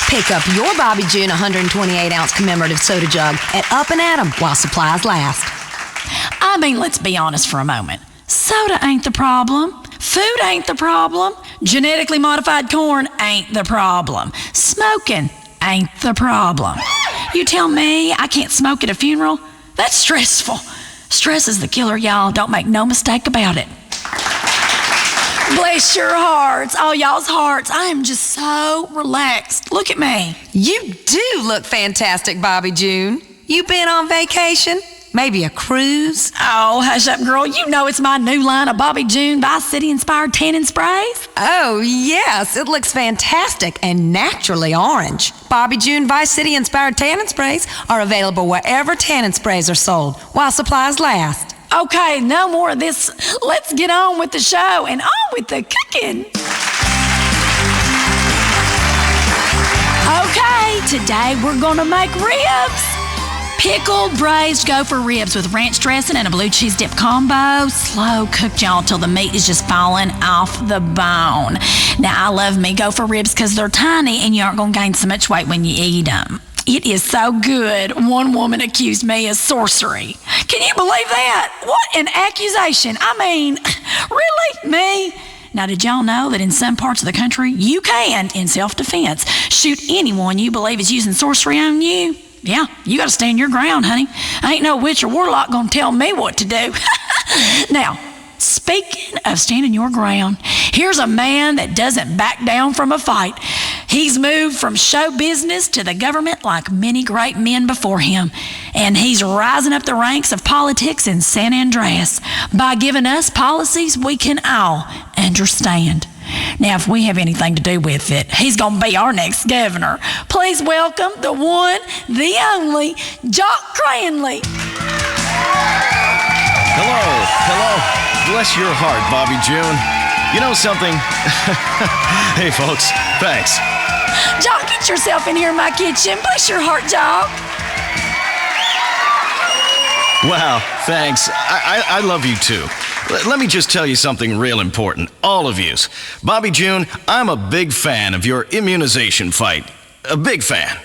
Pick up your Bobby June 128-ounce commemorative soda jug at Up and Atom while supplies last. I mean, let's be honest for a moment. Soda ain't the problem. Food ain't the problem. Genetically modified corn ain't the problem. Smoking ain't the problem. You tell me I can't smoke at a funeral? That's stressful. Stress is the killer, y'all. Don't make no mistake about it. Bless your hearts, all y'all's hearts. I am just so relaxed. Look at me. You do look fantastic, Bobby June. You been on vacation? Maybe a cruise? Oh, hush up, girl. You know it's my new line of Bobby June Vice City-inspired tanning sprays. Oh, yes. It looks fantastic and naturally orange. Bobby June Vice City-inspired tanning sprays are available wherever tanning sprays are sold while supplies last. Okay, no more of this. Let's get on with the show and on with the cooking. Okay, today we're gonna make ribs. Pickled braised gopher ribs with ranch dressing and a blue cheese dip combo. Slow cooked, y'all, till the meat is just falling off the bone. Now, I love me gopher ribs because they're tiny and you aren't gonna gain so much weight when you eat them. It is so good. One woman accused me of sorcery. Can you believe that? What an accusation. I mean, really? Me? Now, did y'all know that in some parts of the country, you can, in self-defense, shoot anyone you believe is using sorcery on you? Yeah, you gotta stand your ground, honey. Ain't no witch or warlock gonna tell me what to do. Now, speaking of standing your ground, here's a man that doesn't back down from a fight. He's moved from show business to the government like many great men before him. And he's rising up the ranks of politics in San Andreas by giving us policies we can all understand. Now, if we have anything to do with it, he's going to be our next governor. Please welcome the one, the only, Jock Cranley. Hello. Bless your heart, Bobby June. You know something? Hey, folks, thanks. Jock, get yourself in here in my kitchen. Bless your heart, Jock. Wow, thanks. I love you too. Let me just tell you something real important, all of yous. Bobby June, I'm a big fan of your immunization fight. A big fan.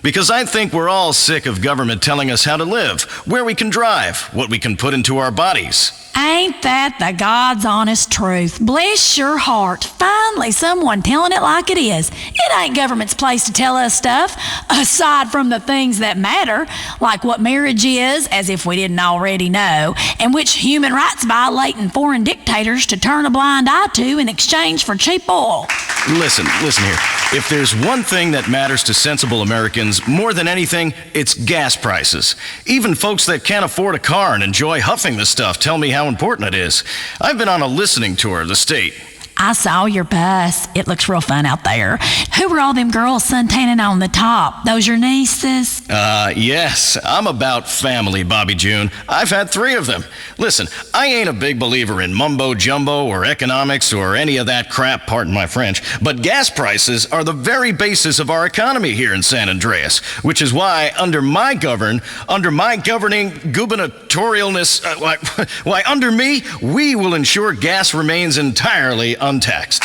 Because I think we're all sick of government telling us how to live, where we can drive, what we can put into our bodies. Ain't that the God's honest truth? Bless your heart. Finally, someone telling it like it is. It ain't government's place to tell us stuff, aside from the things that matter, like what marriage is, as if we didn't already know, and which human rights violating foreign dictators to turn a blind eye to in exchange for cheap oil. Listen here. If there's one thing that matters to sensible Americans more than anything, it's gas prices. Even folks that can't afford a car and enjoy huffing the stuff tell me how important it is. I've been on a listening tour of the state. I saw your bus. It looks real fun out there. Who were all them girls suntanning on the top? Those your nieces? Yes. I'm about family, Bobby June. I've had 3 of them. Listen, I ain't a big believer in mumbo-jumbo or economics or any of that crap, pardon my French, but gas prices are the very basis of our economy here in San Andreas, which is why under my governing gubernatorialness, why under me, we will ensure gas remains entirely untaxed.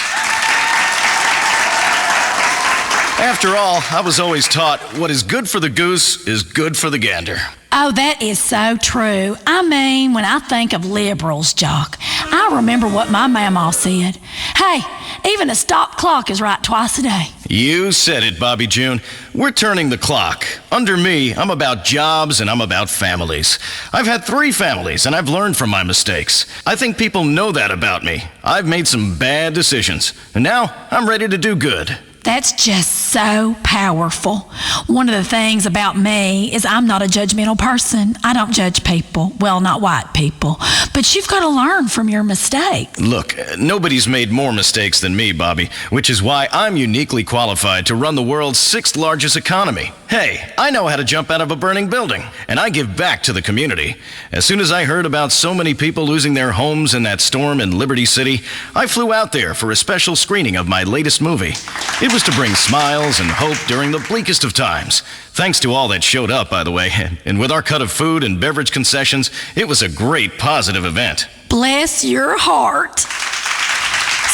After all, I was always taught what is good for the goose is good for the gander. Oh, that is so true. I mean, when I think of liberals, Jock, I remember what my mama said. Hey, even a stop clock is right twice a day. You said it, Bobby June. We're turning the clock. Under me, I'm about jobs and I'm about families. I've had 3 families and I've learned from my mistakes. I think people know that about me. I've made some bad decisions, and now I'm ready to do good. That's just so powerful. One of the things about me is I'm not a judgmental person. I don't judge people. Well, not white people. But you've got to learn from your mistakes. Look, nobody's made more mistakes than me, Bobby, which is why I'm uniquely qualified to run the world's 6th largest economy. Hey, I know how to jump out of a burning building, and I give back to the community. As soon as I heard about so many people losing their homes in that storm in Liberty City, I flew out there for a special screening of my latest movie. It was to bring smiles and hope during the bleakest of times. Thanks to all that showed up, by the way. And with our cut of food and beverage concessions, it was a great positive event. Bless your heart.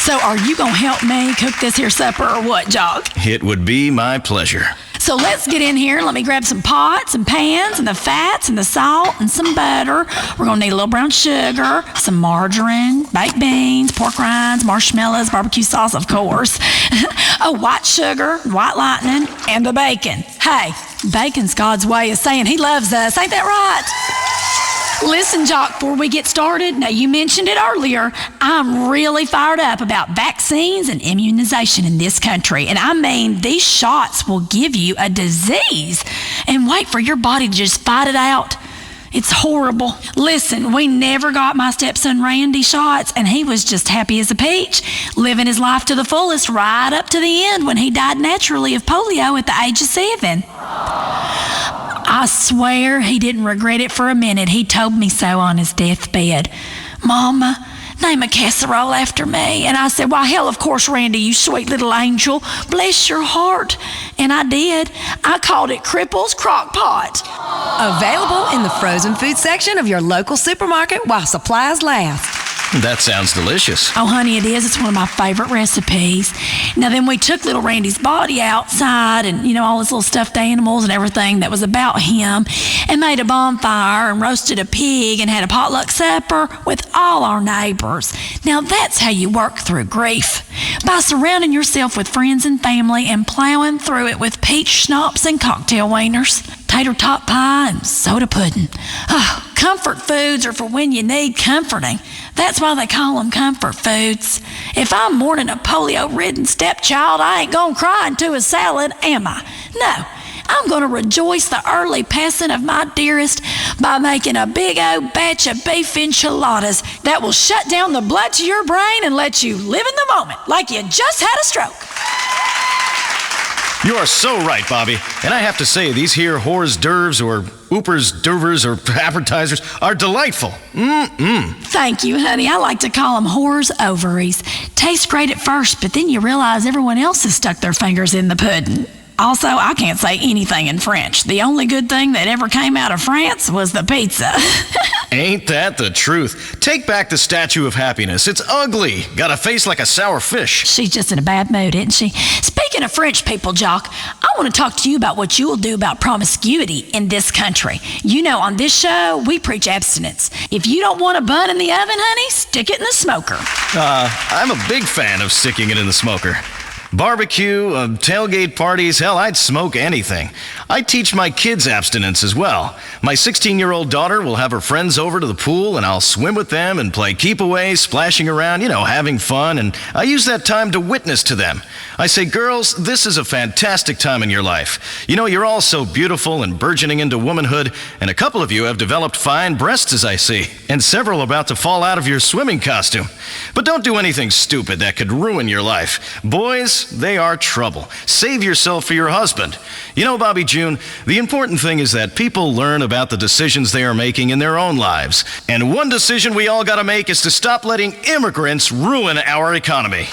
So are you going to help me cook this here supper or what, Jock? It would be my pleasure. So let's get in here. Let me grab some pots and pans and the fats and the salt and some butter. We're going to need a little brown sugar, some margarine, baked beans, pork rinds, marshmallows, barbecue sauce, of course. White sugar, white lightning, and the bacon. Hey, bacon's God's way of saying he loves us. Ain't that right? Listen, Jock, before we get started, now you mentioned it earlier, I'm really fired up about vaccines and immunization in this country. And I mean, these shots will give you a disease and wait for your body to just fight it out. It's horrible. Listen, we never got my stepson Randy shots, and he was just happy as a peach, living his life to the fullest right up to the end when he died naturally of polio at the age of 7. I swear he didn't regret it for a minute. He told me so on his deathbed. Mama, name a casserole after me. And I said, why, hell, of course, Randy, you sweet little angel. Bless your heart. And I did. I called it Cripple's Crock Pot. Available in the frozen food section of your local supermarket while supplies last. That sounds delicious. Oh, honey, it is. It's one of my favorite recipes. Now, then we took little Randy's body outside and, all his little stuffed animals and everything that was about him and made a bonfire and roasted a pig and had a potluck supper with all our neighbors. Now, that's how you work through grief. By surrounding yourself with friends and family and plowing through it with peach schnapps and cocktail wieners, tater tot pie and soda pudding. Oh, comfort foods are for when you need comforting. That's why they call them comfort foods. If I'm mourning a polio-ridden stepchild, I ain't gonna cry into a salad, am I? No, I'm gonna rejoice the early passing of my dearest by making a big old batch of beef enchiladas that will shut down the blood to your brain and let you live in the moment like you just had a stroke. You are so right, Bobby. And I have to say, these here hors d'oeuvres or oopers, d'oeuvres or appetizers are delightful. Thank you, honey. I like to call them whores' ovaries. Tastes great at first, but then you realize everyone else has stuck their fingers in the pudding. Also, I can't say anything in French. The only good thing that ever came out of France was the pizza. Ain't that the truth? Take back the Statue of Happiness. It's ugly. Got a face like a sour fish. She's just in a bad mood, isn't she? Speaking of French people, Jock, I want to talk to you about what you will do about promiscuity in this country. On this show, we preach abstinence. If you don't want a bun in the oven, honey, stick it in the smoker. I'm a big fan of sticking it in the smoker. Barbecue, tailgate parties, hell, I'd smoke anything. I teach my kids abstinence as well. My 16-year-old daughter will have her friends over to the pool, and I'll swim with them and play keep-away, splashing around, having fun, and I use that time to witness to them. I say, girls, this is a fantastic time in your life. You're all so beautiful and burgeoning into womanhood, and a couple of you have developed fine breasts, as I see, and several about to fall out of your swimming costume. But don't do anything stupid that could ruin your life. Boys, they are trouble. Save yourself for your husband. Bobby June, the important thing is that people learn about the decisions they are making in their own lives. And one decision we all gotta make is to stop letting immigrants ruin our economy.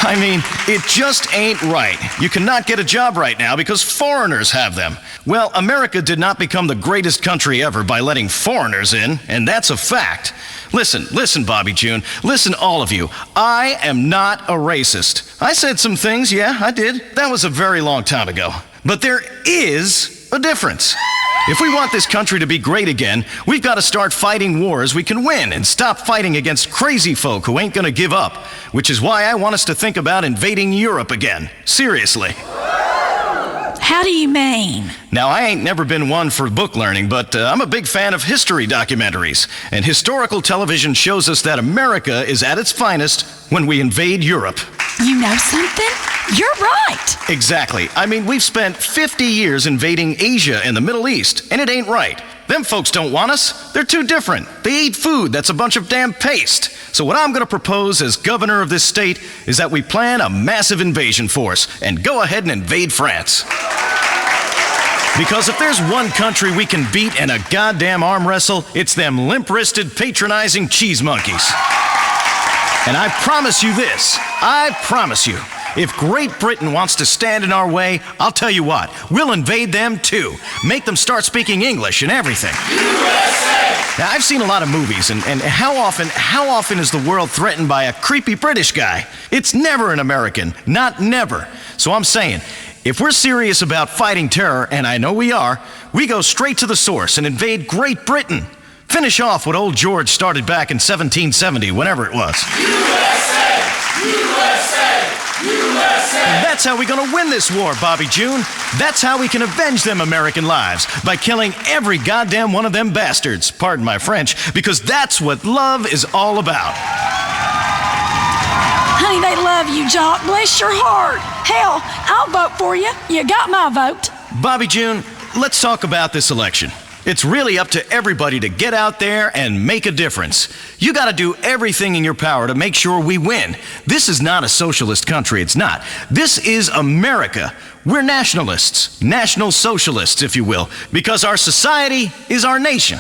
I mean, it just ain't right. You cannot get a job right now because foreigners have them. Well, America did not become the greatest country ever by letting foreigners in, and that's a fact. Listen, Bobby June. Listen, all of you. I am not a racist. I said some things, yeah, I did. That was a very long time ago. But there is a difference. If we want this country to be great again, we've got to start fighting wars we can win and stop fighting against crazy folk who ain't gonna give up, which is why I want us to think about invading Europe again. Seriously. How do you mean? Now, I ain't never been one for book learning, but I'm a big fan of history documentaries. And historical television shows us that America is at its finest when we invade Europe. You know something? You're right. Exactly. I mean, we've spent 50 years invading Asia and the Middle East, and it ain't right. Them folks don't want us. They're too different. They eat food that's a bunch of damn paste. So what I'm going to propose as governor of this state is that we plan a massive invasion force and go ahead and invade France. Because if there's one country we can beat in a goddamn arm wrestle, it's them limp-wristed, patronizing cheese monkeys. And I promise you this, I promise you, if Great Britain wants to stand in our way, I'll tell you what, we'll invade them too. Make them start speaking English and everything. USA! Now, I've seen a lot of movies, and how often is the world threatened by a creepy British guy? It's never an American, not never. So I'm saying, if we're serious about fighting terror, and I know we are, we go straight to the source and invade Great Britain. Finish off what old George started back in 1770, whenever it was. USA! USA! USA! And that's how we're gonna win this war, Bobby June. That's how we can avenge them American lives, by killing every goddamn one of them bastards, pardon my French, because that's what love is all about. Honey, they love you, Jock. Bless your heart. Hell, I'll vote for you. You got my vote. Bobby June, let's talk about this election. It's really up to everybody to get out there and make a difference. You got to do everything in your power to make sure we win. This is not a socialist country, it's not. This is America. We're nationalists, national socialists, if you will, because our society is our nation.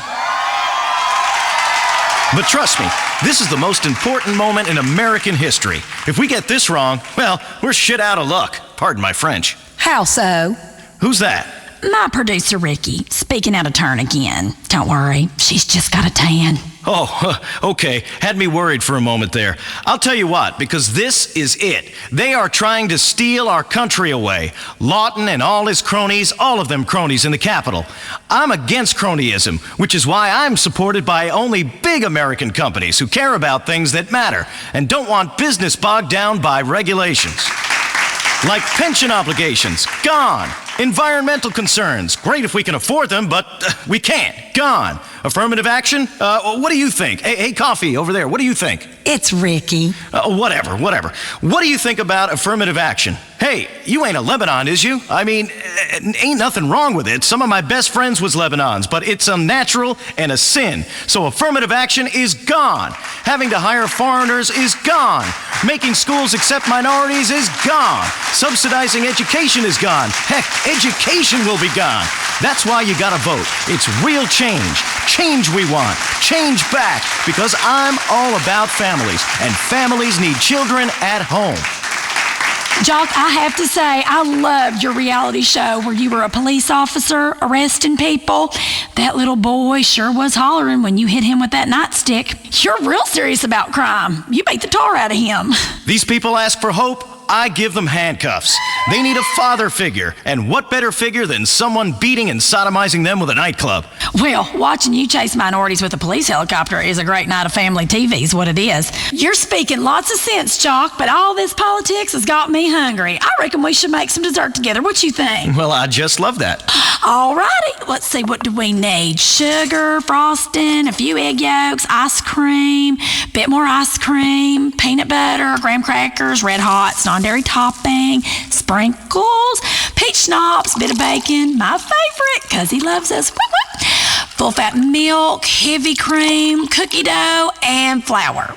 But trust me, this is the most important moment in American history. If we get this wrong, well, we're shit out of luck. Pardon my French. How so? Who's that? My producer, Ricky, speaking out of turn again. Don't worry, she's just got a tan. Oh, okay. Had me worried for a moment there. I'll tell you what, because this is it. They are trying to steal our country away. Lawton and all his cronies, all of them cronies in the Capitol. I'm against cronyism, which is why I'm supported by only big American companies who care about things that matter and don't want business bogged down by regulations. Like pension obligations, gone. Environmental concerns, great if we can afford them, but we can't, gone. Affirmative action, what do you think? Hey, coffee over there, what do you think? It's Ricky. Whatever. What do you think about affirmative action? Hey, you ain't a Lebanon, is you? I mean, ain't nothing wrong with it. Some of my best friends was Lebanons, but it's unnatural and a sin. So affirmative action is gone. Having to hire foreigners is gone. Making schools accept minorities is gone. Subsidizing education is gone. Heck, education will be gone. That's why you gotta vote. It's real change. Change we want. Change back. Because I'm all about families, and families need children at home. Jock, I have to say, I loved your reality show where you were a police officer arresting people. That little boy sure was hollering when you hit him with that nightstick. You're real serious about crime. You beat the tar out of him. These people ask for hope. I give them handcuffs. They need a father figure, and what better figure than someone beating and sodomizing them with a nightclub? Well, watching you chase minorities with a police helicopter is a great night of family TV is what it is. You're speaking lots of sense, Jock, but all this politics has got me hungry. I reckon we should make some dessert together. What you think? Well, I just love that. All righty. Let's see, what do we need? Sugar, frosting, a few egg yolks, ice cream, bit more ice cream, peanut butter, graham crackers, red hot, non-dairy topping, sprinkles, peach schnapps, bit of bacon, my favorite, because he loves us. Full-fat milk, heavy cream, cookie dough, and flour.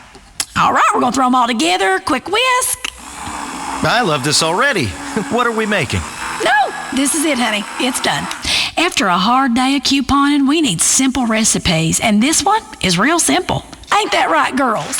All right, we're going to throw them all together. Quick whisk. I love this already. What are we making? No, this is it, honey. It's done. After a hard day of couponing, we need simple recipes, and this one is real simple. Ain't that right, girls?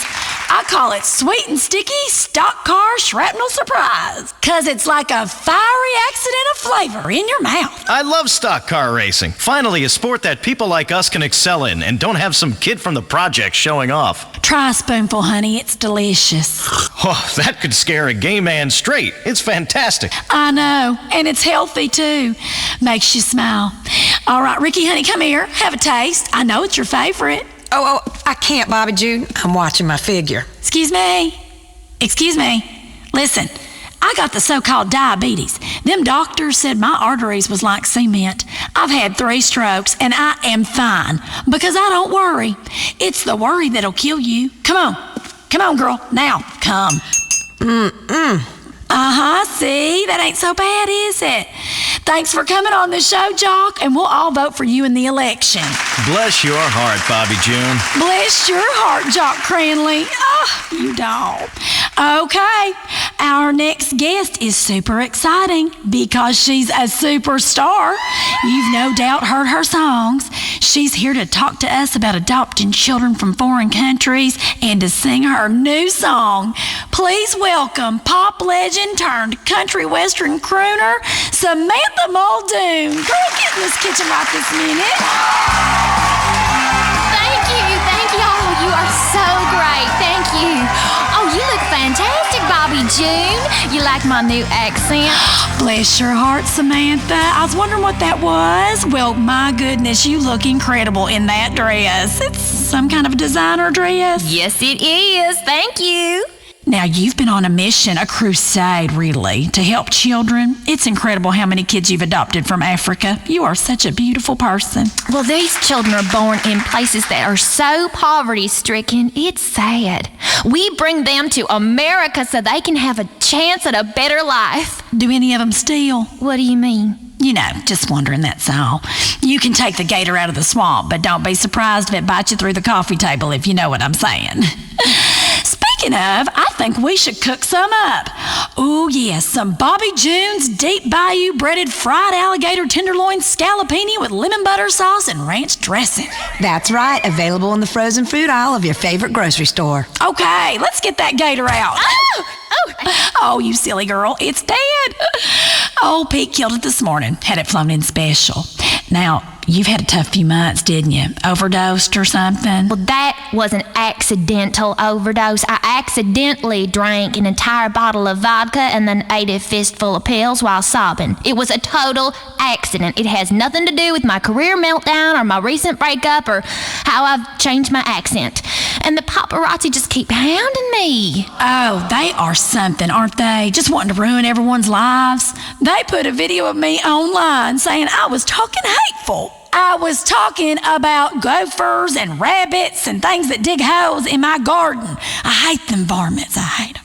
I call it sweet and sticky stock car shrapnel surprise, 'cause it's like a fiery accident of flavor in your mouth. I love stock car racing. Finally, a sport that people like us can excel in and don't have some kid from the project showing off. Try a spoonful, honey. It's delicious. Oh, that could scare a gay man straight. It's fantastic. I know, and it's healthy, too. Makes you smile. All right, Ricky, honey, come here. Have a taste. I know it's your favorite. Oh, I can't, Bobby June. I'm watching my figure. Excuse me. Listen, I got the so-called diabetes. Them doctors said my arteries was like cement. I've had 3 strokes, and I am fine because I don't worry. It's the worry that'll kill you. Come on, girl. Now, come. See? That ain't so bad, is it? Thanks for coming on the show, Jock, and we'll all vote for you in the election. Bless your heart, Bobby June. Bless your heart, Jock Cranley. Oh, you dog. Okay, our next guest is super exciting because she's a superstar. You've no doubt heard her songs. She's here to talk to us about adopting children from foreign countries and to sing her new song. Please welcome pop legend turned country western crooner, Samantha Muldoon. Girl, get in this kitchen right this minute. Thank you. Oh, you are so great. Thank you. Oh, you look fantastic, Bobby June. You like my new accent? Bless your heart, Samantha. I was wondering what that was. Well, my goodness, you look incredible in that dress. It's some kind of a designer dress. Yes, it is. Thank you. Now, you've been on a mission, a crusade, really, to help children. It's incredible how many kids you've adopted from Africa. You are such a beautiful person. Well, these children are born in places that are so poverty-stricken, it's sad. We bring them to America so they can have a chance at a better life. Do any of them steal? What do you mean? You know, just wondering, that's all. You can take the gator out of the swamp, but don't be surprised if it bites you through the coffee table, if you know what I'm saying. Speaking of, I think we should cook some up. Oh, yes, some Bobby June's Deep Bayou breaded fried alligator tenderloin scallopini with lemon butter sauce and ranch dressing. That's right, available in the frozen food aisle of your favorite grocery store. Okay, let's get that gator out. Oh, you silly girl, it's dead. Old Pete killed it this morning, had it flown in special. Now, you've had a tough few months, didn't you? Overdosed or something? Well, that was an accidental overdose. I accidentally drank an entire bottle of vodka and then ate a fistful of pills while sobbing. It was a total accident. It has nothing to do with my career meltdown or my recent breakup or how I've changed my accent. And the paparazzi just keep hounding me. Oh, they are something, aren't they? Just wanting to ruin everyone's lives. They put a video of me online saying I was talking hateful. I was talking about gophers and rabbits and things that dig holes in my garden. I hate them varmints. I hate them.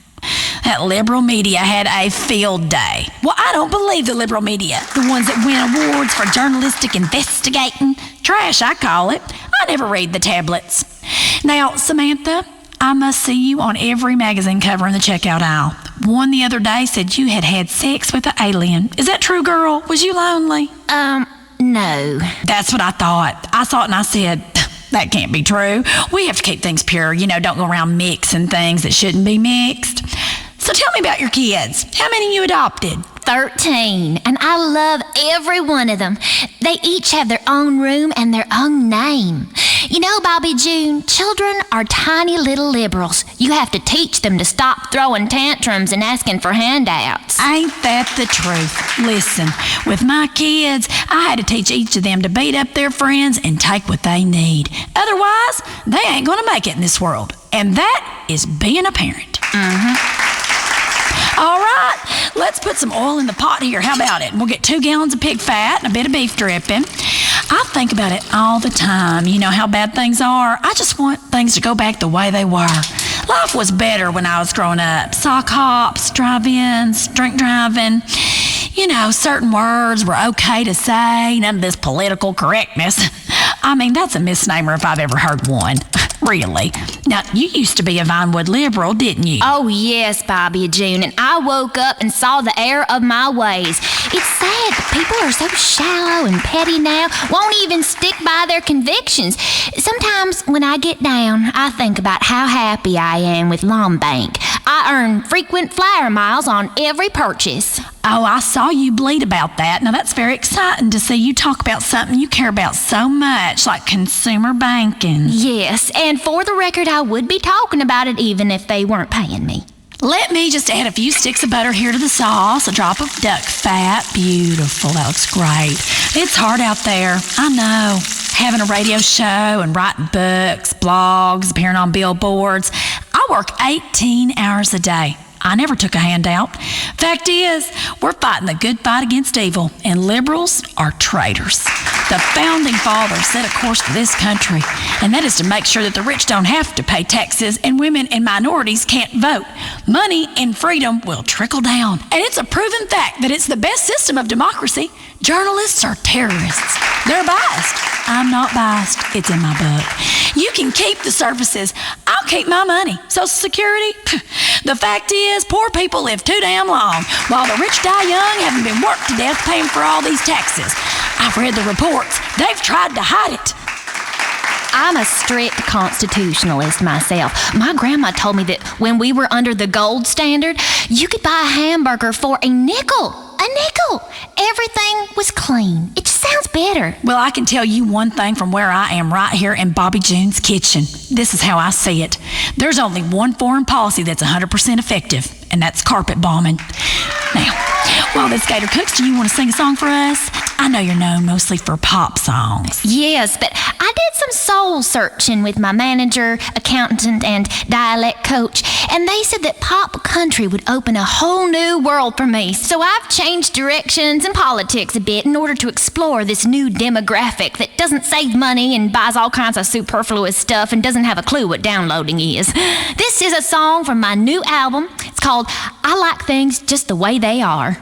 That liberal media had a field day. Well, I don't believe the liberal media. The ones that win awards for journalistic investigating. Trash, I call it. I never read the tablets. Now, Samantha, I must see you on every magazine cover in the checkout aisle. One the other day said you had had sex with an alien. Is that true, girl? Was you lonely? No. That's what I thought. I saw it and I said, that can't be true. We have to keep things pure. You know, don't go around mixing things that shouldn't be mixed. So tell me about your kids. How many you adopted? 13, and I love every one of them. They each have their own room and their own name. You know, Bobby June, children are tiny little liberals. You have to teach them to stop throwing tantrums and asking for handouts. Ain't that the truth? Listen, with my kids, I had to teach each of them to beat up their friends and take what they need. Otherwise, they ain't gonna make it in this world. And that is being a parent. All right, let's put some oil in the pot here. How about it? We'll get 2 gallons of pig fat and a bit of beef dripping. I think about it all the time. You know how bad things are. I just want things to go back the way they were. Life was better when I was growing up. Sock hops, drive-ins, drink driving. You know, certain words were okay to say. None of this political correctness. I mean, that's a misnomer if I've ever heard one. Really? Now, you used to be a Vinewood liberal, didn't you? Oh, yes, Bobby June, and I woke up and saw the error of my ways. It's sad that people are so shallow and petty now, won't even stick by their convictions. Sometimes when I get down, I think about how happy I am with Lawn Bank. I earn frequent flyer miles on every purchase. Oh, I saw you bleed about that. Now, that's very exciting to see you talk about something you care about so much, like consumer banking. Yes, and for the record, I would be talking about it even if they weren't paying me. Let me just add a few sticks of butter here to the sauce, a drop of duck fat. Beautiful, that looks great. It's hard out there, I know. Having a radio show and writing books, blogs, appearing on billboards. I work 18 hours a day. I never took a handout. Fact is, we're fighting the good fight against evil, and liberals are traitors. The founding fathers set a course for this country, and that is to make sure that the rich don't have to pay taxes and women and minorities can't vote. Money and freedom will trickle down, and it's a proven fact that it's the best system of democracy. Journalists are terrorists. They're biased. I'm not biased. It's in my book. You can keep the services. I'll keep my money. Social Security? The fact is, poor people live too damn long, while the rich die young, having been worked to death paying for all these taxes. I've read the reports. They've tried to hide it. I'm a strict constitutionalist myself. My grandma told me that when we were under the gold standard, you could buy a hamburger for a nickel. A nickel. Everything was clean. It just sounds better. Well, I can tell you one thing from where I am right here in Bobby June's kitchen. This is how I see it. There's only one foreign policy that's 100% effective, and that's carpet bombing. Now, while this gator cooks, do you want to sing a song for us? I know you're known mostly for pop songs. Yes, but I did some soul searching with my manager, accountant, and dialect coach, and they said that pop country would open a whole new world for me. So I've changed directions and politics a bit in order to explore this new demographic that doesn't save money and buys all kinds of superfluous stuff and doesn't have a clue what downloading is. This is a song from my new album. It's called I Like Things Just the Way They Are.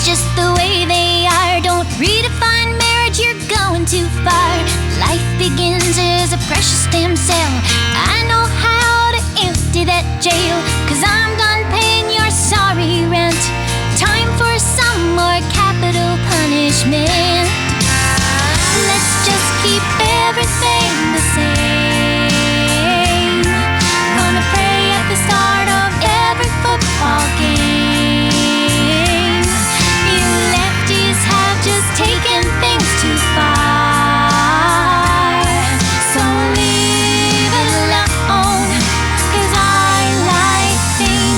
Just the way they are. Don't redefine marriage, you're going too far. Life begins as a precious stem cell. I know how to empty that jail, 'cause I'm done paying your sorry rent. Time for some more capital punishment. Let's just keep everything the same. Gonna pray at the start of every football game. Just taking things too far. So leave it alone, 'cause I like things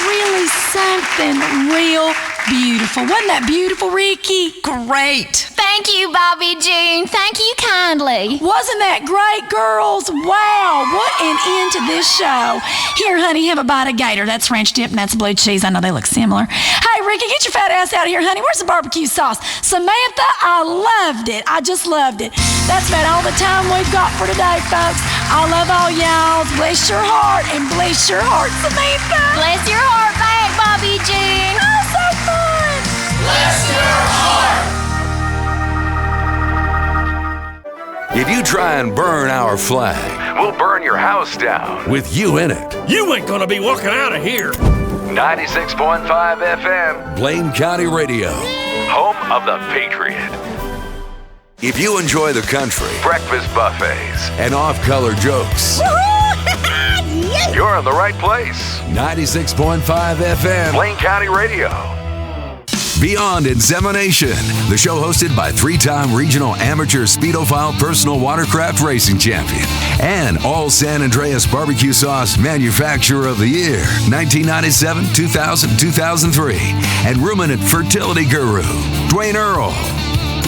really something real beautiful. Wasn't that beautiful, Ricky? Great. Thank you, Bobby June. Thank you kindly. Wasn't that great, girls? Wow, what an end to this show. Here, honey, have a bite of gator. That's ranch dip and that's blue cheese. I know they look similar. Hey, Ricky, get your fat ass out of here, honey. Where's the barbecue sauce? Samantha, I loved it. I just loved it. That's about all the time we've got for today, folks. I love all y'all. Bless your heart and bless your heart, Samantha. Bless your heart back, Bobby June. Oh, so fun. Bless your heart. If you try and burn our flag, we'll burn your house down with you in it. You ain't gonna be walking out of here. 96.5 FM, Blaine County Radio, home of the Patriot. If you enjoy the country, breakfast buffets, and off-color jokes, you're in the right place. 96.5 FM, Blaine County Radio. Beyond Insemination, the show hosted by three-time regional amateur speedophile personal watercraft racing champion and all San Andreas barbecue sauce manufacturer of the year, 1997, 2000, 2003, and ruminant fertility guru, Dwayne Earl.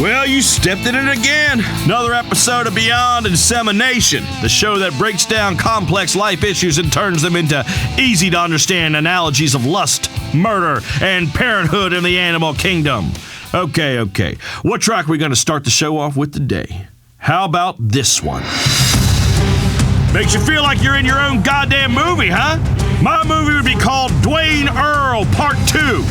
Well, you stepped in it again. Another episode of Beyond Insemination, the show that breaks down complex life issues and turns them into easy-to-understand analogies of lust, murder, and parenthood in the animal kingdom. Okay. What track are we going to start the show off with today? How about this one? Makes you feel like you're in your own goddamn movie, huh? My movie would be called Dwayne Earl Part 2.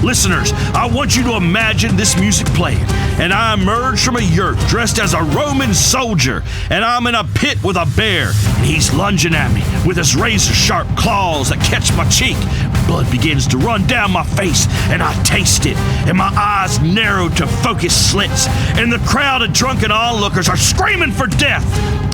Listeners, I want you to imagine this music playing, and I emerge from a yurt dressed as a Roman soldier, and I'm in a pit with a bear, and he's lunging at me with his razor-sharp claws that catch my cheek. Blood begins to run down my face, and I taste it, and my eyes narrow to focused slits, and the crowd of drunken onlookers are screaming for death,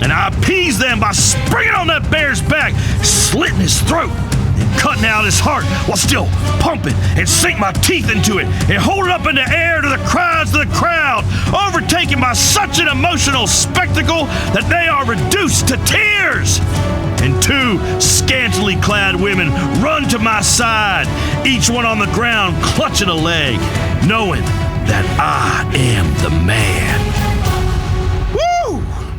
and I appease them by springing on that bear's back, slitting his throat, and cutting out his heart while still pumping, and sink my teeth into it and hold it up in the air to the cries of the crowd, overtaken by such an emotional spectacle that they are reduced to tears. And two scantily clad women run to my side, each one on the ground clutching a leg, knowing that I am the man.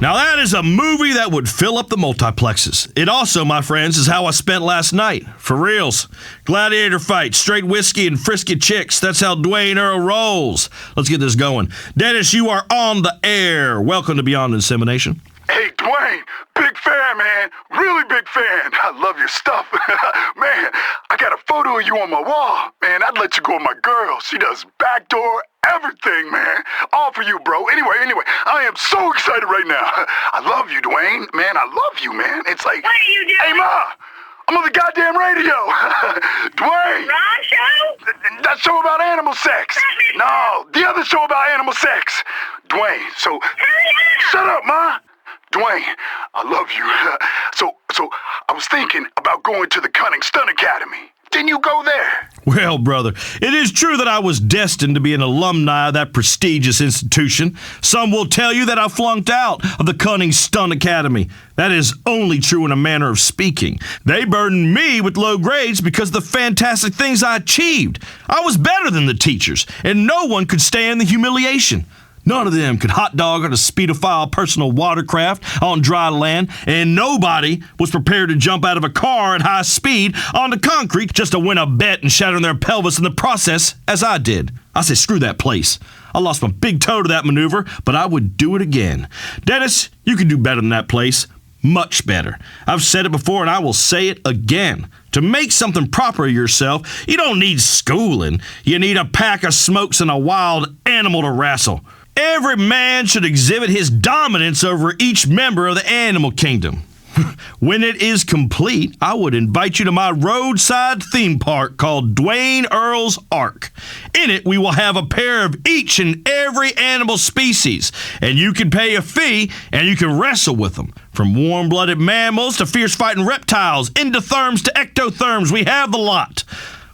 Now that is a movie that would fill up the multiplexes. It also, my friends, is how I spent last night. For reals. Gladiator fight, straight whiskey and frisky chicks. That's how Dwayne Earl rolls. Let's get this going. Dennis, you are on the air. Welcome to Beyond Insemination. Hey, Dwayne, big fan, man. Really big fan. I love your stuff. Man, I got a photo of you on my wall. Man, I'd let you go with my girl. She does backdoor everything, man. All for you, bro. Anyway, I am so excited right now. I love you, Dwayne. Man, I love you, man. It's like... What are you doing? Hey, Ma! I'm on the goddamn radio. Dwayne! Ron show? That show about animal sex. No, the other show about animal sex. Dwayne, so... Shut up, Ma! Dwayne, I love you. So I was thinking about going to the Cunning Stunt Academy. Didn't you go there? Well, brother, it is true that I was destined to be an alumni of that prestigious institution. Some will tell you that I flunked out of the Cunning Stunt Academy. That is only true in a manner of speaking. They burdened me with low grades because of the fantastic things I achieved. I was better than the teachers, and no one could stand the humiliation. None of them could hot dog on a speedophile personal watercraft on dry land, and nobody was prepared to jump out of a car at high speed onto concrete just to win a bet and shatter their pelvis in the process, as I did. I said, screw that place. I lost my big toe to that maneuver, but I would do it again. Dennis, you can do better than that place. Much better. I've said it before and I will say it again. To make something proper of yourself, you don't need schooling. You need a pack of smokes and a wild animal to wrestle. Every man should exhibit his dominance over each member of the animal kingdom. When it is complete, I would invite you to my roadside theme park called Dwayne Earl's Ark. In it, we will have a pair of each and every animal species, and you can pay a fee and you can wrestle with them. From warm-blooded mammals to fierce-fighting reptiles, endotherms to ectotherms, we have the lot.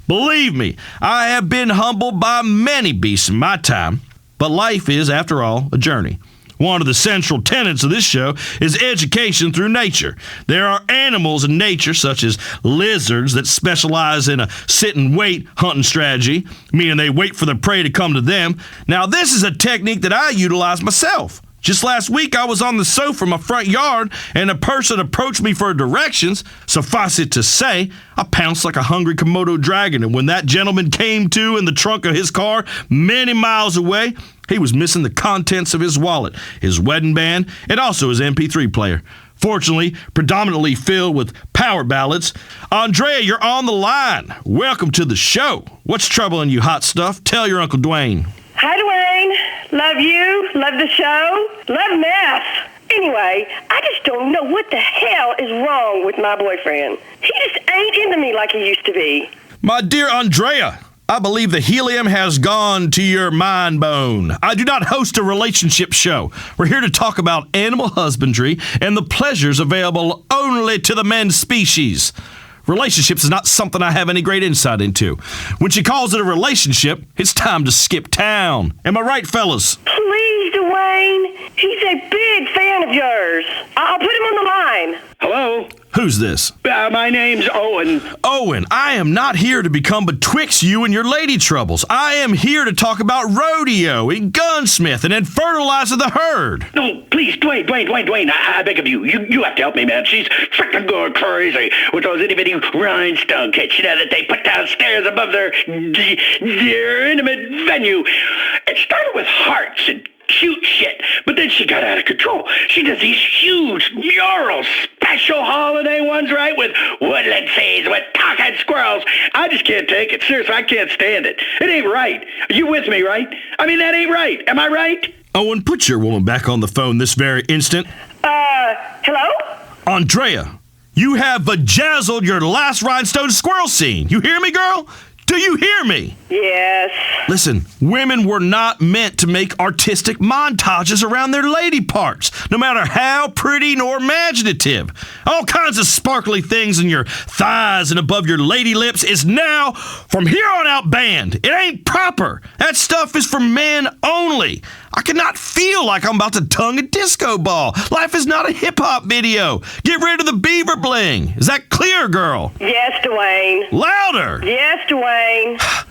Believe me, I have been humbled by many beasts in my time. But life is, after all, a journey. One of the central tenets of this show is education through nature. There are animals in nature, such as lizards, that specialize in a sit-and-wait hunting strategy, meaning they wait for their prey to come to them. Now, this is a technique that I utilize myself. Just last week, I was on the sofa in my front yard, and a person approached me for directions. Suffice it to say, I pounced like a hungry Komodo dragon, and when that gentleman came to in the trunk of his car, many miles away, he was missing the contents of his wallet, his wedding band, and also his MP3 player. Fortunately, predominantly filled with power ballads. Andrea, you're on the line. Welcome to the show. What's troubling you, hot stuff? Tell your Uncle Dwayne. Hi, Dwayne. Love you. Love the show. Love meth. Anyway, I just don't know what the hell is wrong with my boyfriend. He just ain't into me like he used to be. My dear Andrea, I believe the helium has gone to your mind bone. I do not host a relationship show. We're here to talk about animal husbandry and the pleasures available only to the man species. Relationships is not something I have any great insight into. When she calls it a relationship, it's time to skip town. Am I right, fellas? Please, Dwayne. He's a big fan of yours. I'll put him on the line. Hello? Who's this? My name's Owen. Owen, I am not here to become betwixt you and your lady troubles. I am here to talk about rodeo and gunsmith and then fertilizing the herd. No, please, Dwayne, I beg of you. You have to help me, man. She's freaking going crazy with those itty-bitty rhinestone kits, that they put downstairs above their intimate venue. It started with hearts and cute shit, but then she got out of control. She does these huge mural special holiday ones, right, with woodland scenes, with talking squirrels. I just can't take it. Seriously, I can't stand it. It ain't right. You with me, right? I mean, that ain't right. Am I right? Owen, put your woman back on the phone this very instant. Hello? Andrea, you have bejazzled your last rhinestone squirrel scene. You hear me, girl? Do you hear me? Yes. Listen, women were not meant to make artistic montages around their lady parts, no matter how pretty nor imaginative. All kinds of sparkly things in your thighs and above your lady lips is now, from here on out, banned. It ain't proper. That stuff is for men only. I cannot feel like I'm about to tongue a disco ball. Life is not a hip-hop video. Get rid of the beaver bling. Is that clear, girl? Yes, Dwayne. Louder. Yes, Dwayne.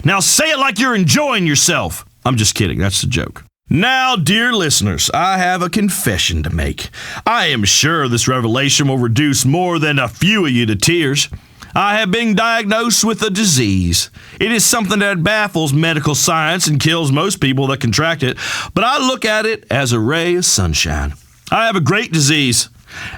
Now say it like you're enjoying yourself. I'm just kidding. That's a joke. Now, dear listeners, I have a confession to make. I am sure this revelation will reduce more than a few of you to tears. I have been diagnosed with a disease. It is something that baffles medical science and kills most people that contract it, but I look at it as a ray of sunshine. I have a great disease,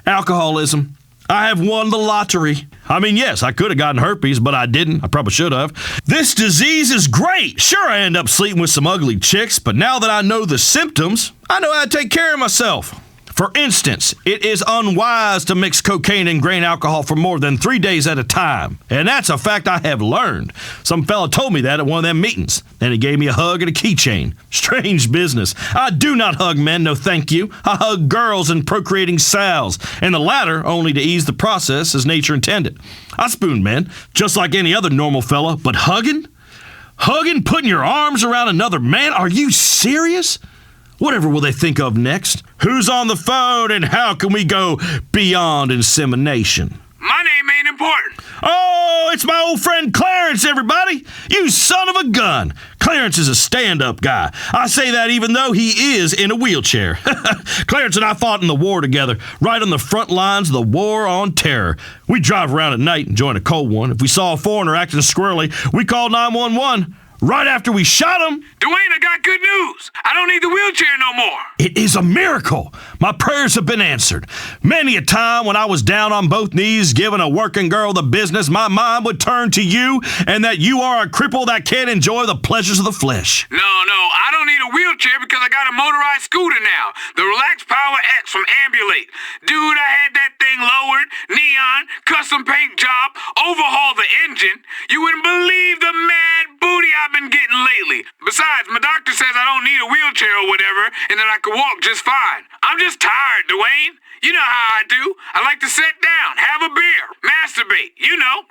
alcoholism. I have won the lottery. I mean, yes, I could have gotten herpes, but I didn't. I probably should have. This disease is great. Sure, I end up sleeping with some ugly chicks, but now that I know the symptoms, I know how to take care of myself. For instance, it is unwise to mix cocaine and grain alcohol for more than 3 days at a time. And that's a fact I have learned. Some fella told me that at one of them meetings. Then he gave me a hug and a keychain. Strange business. I do not hug men, no thank you. I hug girls and procreating sows, and the latter only to ease the process as nature intended. I spoon men, just like any other normal fella, but hugging? Hugging, putting your arms around another man? Are you serious? Whatever will they think of next? Who's on the phone and how can we go beyond insemination? My name ain't important. Oh, it's my old friend Clarence, everybody. You son of a gun. Clarence is a stand-up guy. I say that even though he is in a wheelchair. Clarence and I fought in the war together, right on the front lines of the war on terror. We drive around at night and join a cold one. If we saw a foreigner acting squirrely, we called 911. Right after we shot him. Dwayne, I got good news. I don't need the wheelchair no more. It is a miracle. My prayers have been answered. Many a time when I was down on both knees giving a working girl the business, my mind would turn to you and that you are a cripple that can't enjoy the pleasures of the flesh. No, I don't need a wheelchair because I got a motorized scooter now. The Relax Power X from Ambulate. Dude, I had that thing lowered, neon, custom paint job, overhauled the engine. You wouldn't believe the mad booty I've been getting lately. Besides, my doctor says I don't need a wheelchair or whatever and that I can walk just fine. I'm just tired, Dwayne. You know how I do. I like to sit down, have a beer, masturbate,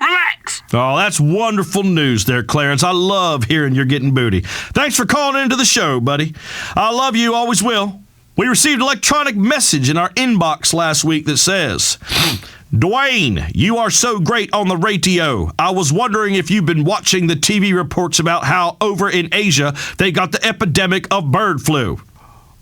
relax. Oh, that's wonderful news there, Clarence. I love hearing you're getting booty. Thanks for calling into the show, buddy. I love you, always will. We received an electronic message in our inbox last week that says, Dwayne, you are so great on the radio. I was wondering if you've been watching the TV reports about how over in Asia they got the epidemic of bird flu.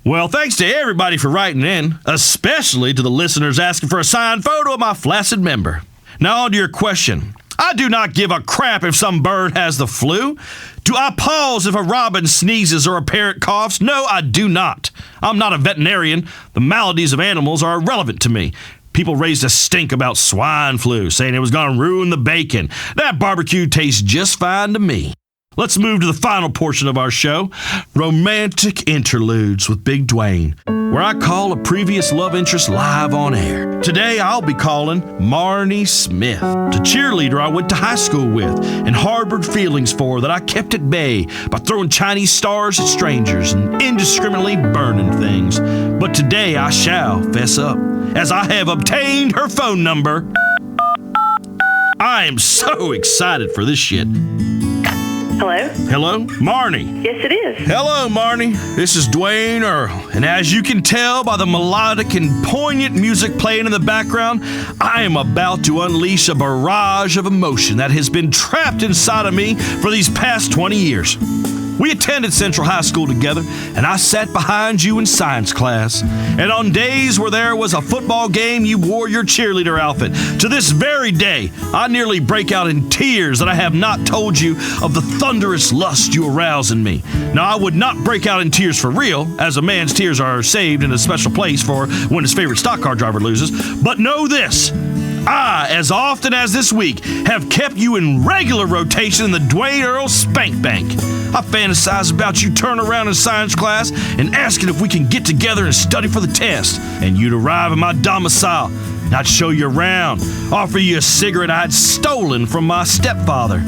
Well, thanks to everybody for writing in, especially to the listeners asking for a signed photo of my flaccid member. Now on to your question. I do not give a crap if some bird has the flu. Do I pause if a robin sneezes or a parrot coughs? No, I do not. I'm not a veterinarian. The maladies of animals are irrelevant to me. People raised a stink about swine flu, saying it was going to ruin the bacon. That barbecue tastes just fine to me. Let's move to the final portion of our show, Romantic Interludes with Big Dwayne, where I call a previous love interest live on air. Today, I'll be calling Marnie Smith, the cheerleader I went to high school with and harbored feelings for that I kept at bay by throwing Chinese stars at strangers and indiscriminately burning things. But today, I shall fess up, as I have obtained her phone number. I am so excited for this shit. Hello? Hello? Marnie. Yes, it is. Hello, Marnie. This is Dwayne Earl. And as you can tell by the melodic and poignant music playing in the background, I am about to unleash a barrage of emotion that has been trapped inside of me for these past 20 years. We attended Central High School together, and I sat behind you in science class. And on days where there was a football game, you wore your cheerleader outfit. To this very day, I nearly break out in tears that I have not told you of the thunderous lust you arouse in me. Now, I would not break out in tears for real, as a man's tears are saved in a special place for when his favorite stock car driver loses. But know this. I, as often as this week, have kept you in regular rotation in the Dwayne Earl Spank Bank. I fantasize about you turning around in science class and asking if we can get together and study for the test, and you'd arrive at my domicile, and I'd show you around, offer you a cigarette I'd stolen from my stepfather.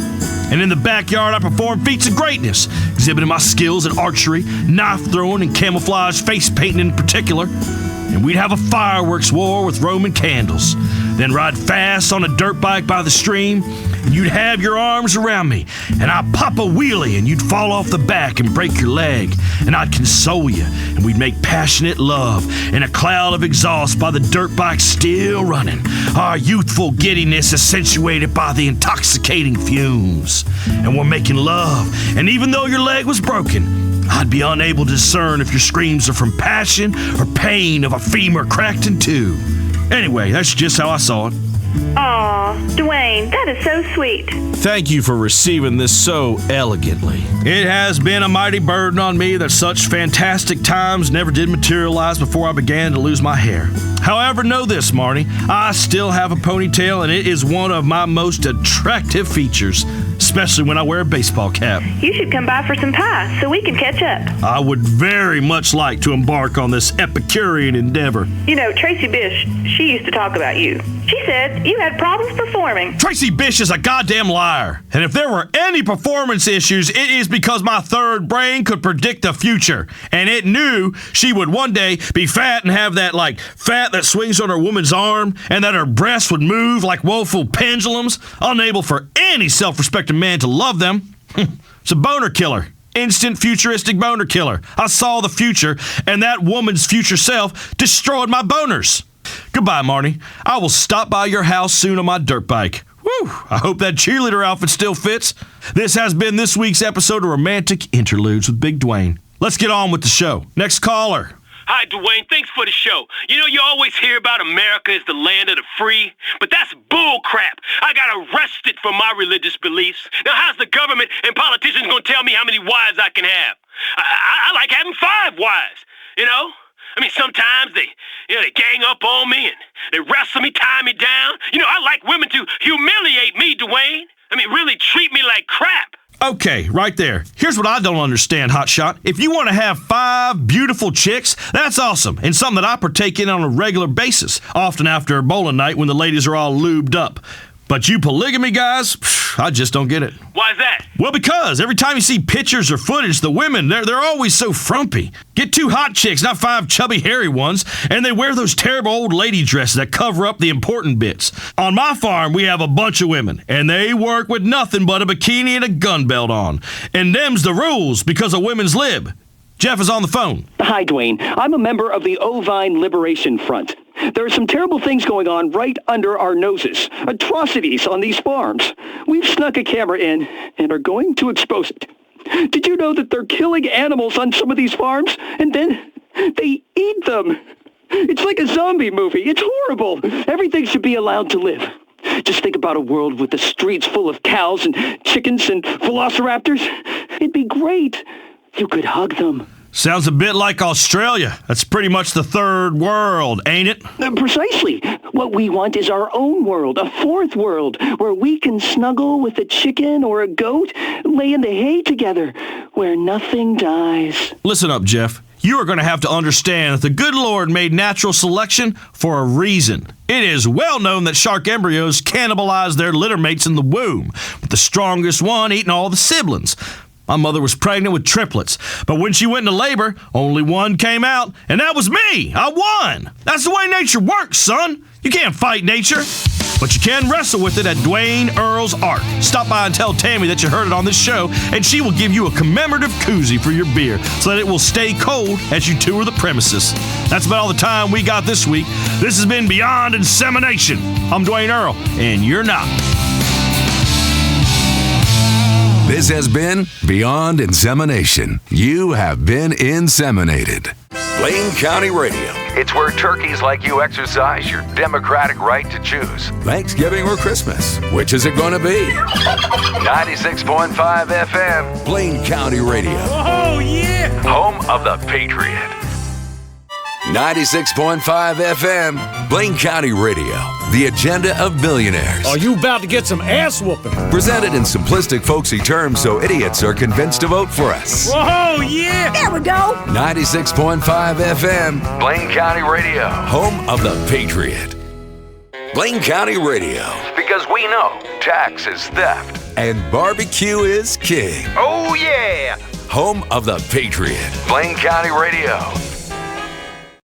And in the backyard, I perform feats of greatness, exhibiting my skills at archery, knife throwing, and camouflage face painting in particular. And we'd have a fireworks war with Roman candles, then ride fast on a dirt bike by the stream, and you'd have your arms around me, and I'd pop a wheelie, and you'd fall off the back and break your leg, and I'd console you, and we'd make passionate love in a cloud of exhaust by the dirt bike still running, our youthful giddiness accentuated by the intoxicating fumes. And we're making love, and even though your leg was broken, I'd be unable to discern if your screams are from passion or pain of a femur cracked in two. Anyway, that's just how I saw it. Aw, Dwayne, that is so sweet. Thank you for receiving this so elegantly. It has been a mighty burden on me that such fantastic times never did materialize before I began to lose my hair. However, know this, Marnie, I still have a ponytail, and it is one of my most attractive features, especially when I wear a baseball cap. You should come by for some pie so we can catch up. I would very much like to embark on this Epicurean endeavor. You know, Tracy Bish, she used to talk about you. She said you had problems performing. Tracy Bish is a goddamn liar. And if there were any performance issues, it is because my third brain could predict the future. And it knew she would one day be fat and have that, fat that swings on her woman's arm, and that her breasts would move like woeful pendulums, unable for any self-respecting man to love them. It's a boner killer. Instant futuristic boner killer. I saw the future, and that woman's future self destroyed my boners. Goodbye, Marnie. I will stop by your house soon on my dirt bike. Woo! I hope that cheerleader outfit still fits. This has been this week's episode of Romantic Interludes with Big Dwayne. Let's get on with the show. Next caller. Hi, Dwayne. Thanks for the show. You know, you always hear about America as the land of the free, but that's bull crap. I got arrested for my religious beliefs. Now, how's the government and politicians going to tell me how many wives I can have? I like having 5 wives, you know? I mean, sometimes they gang up on me and they wrestle me, tie me down. You know, I like women to humiliate me, Dwayne. I mean, really treat me like crap. Okay, right there. Here's what I don't understand, Hotshot. If you want to have 5 beautiful chicks, that's awesome, and something that I partake in on a regular basis, often after a bowling night when the ladies are all lubed up. But you polygamy guys, I just don't get it. Why's that? Well, because every time you see pictures or footage, the women, they're always so frumpy. Get 2 hot chicks, not 5 chubby, hairy ones, and they wear those terrible old lady dresses that cover up the important bits. On my farm, we have a bunch of women, and they work with nothing but a bikini and a gun belt on. And them's the rules because of women's lib. Jeff is on the phone. Hi, Dwayne. I'm a member of the Ovine Liberation Front. There are some terrible things going on right under our noses. Atrocities on these farms. We've snuck a camera in and are going to expose it. Did you know that they're killing animals on some of these farms and then they eat them? It's like a zombie movie. It's horrible. Everything should be allowed to live. Just think about a world with the streets full of cows and chickens and velociraptors. It'd be great. You could hug them. Sounds a bit like Australia. That's pretty much the third world, ain't it? Precisely. What we want is our own world, a fourth world, where we can snuggle with a chicken or a goat, lay in the hay together, where nothing dies. Listen up, Jeff. You are going to have to understand that the good Lord made natural selection for a reason. It is well known that shark embryos cannibalize their litter mates in the womb, with the strongest one eating all the siblings. My mother was pregnant with triplets, but when she went into labor, only one came out, and that was me. I won. That's the way nature works, son. You can't fight nature, but you can wrestle with it at Dwayne Earl's Ark. Stop by and tell Tammy that you heard it on this show, and she will give you a commemorative koozie for your beer so that it will stay cold as you tour the premises. That's about all the time we got this week. This has been Beyond Insemination. I'm Dwayne Earl, and you're not. This has been Beyond Insemination. You have been inseminated. Blaine County Radio. It's where turkeys like you exercise your democratic right to choose. Thanksgiving or Christmas. Which is it going to be? 96.5 FM. Blaine County Radio. Oh, yeah! Home of the Patriot. 96.5 FM, Blaine County Radio, the agenda of billionaires. Are you about to get some ass whooping? Presented in simplistic, folksy terms so idiots are convinced to vote for us. Oh, yeah! There we go. 96.5 FM, Blaine County Radio, home of the Patriot. Blaine County Radio, because we know tax is theft and barbecue is king. Oh, yeah! Home of the Patriot, Blaine County Radio.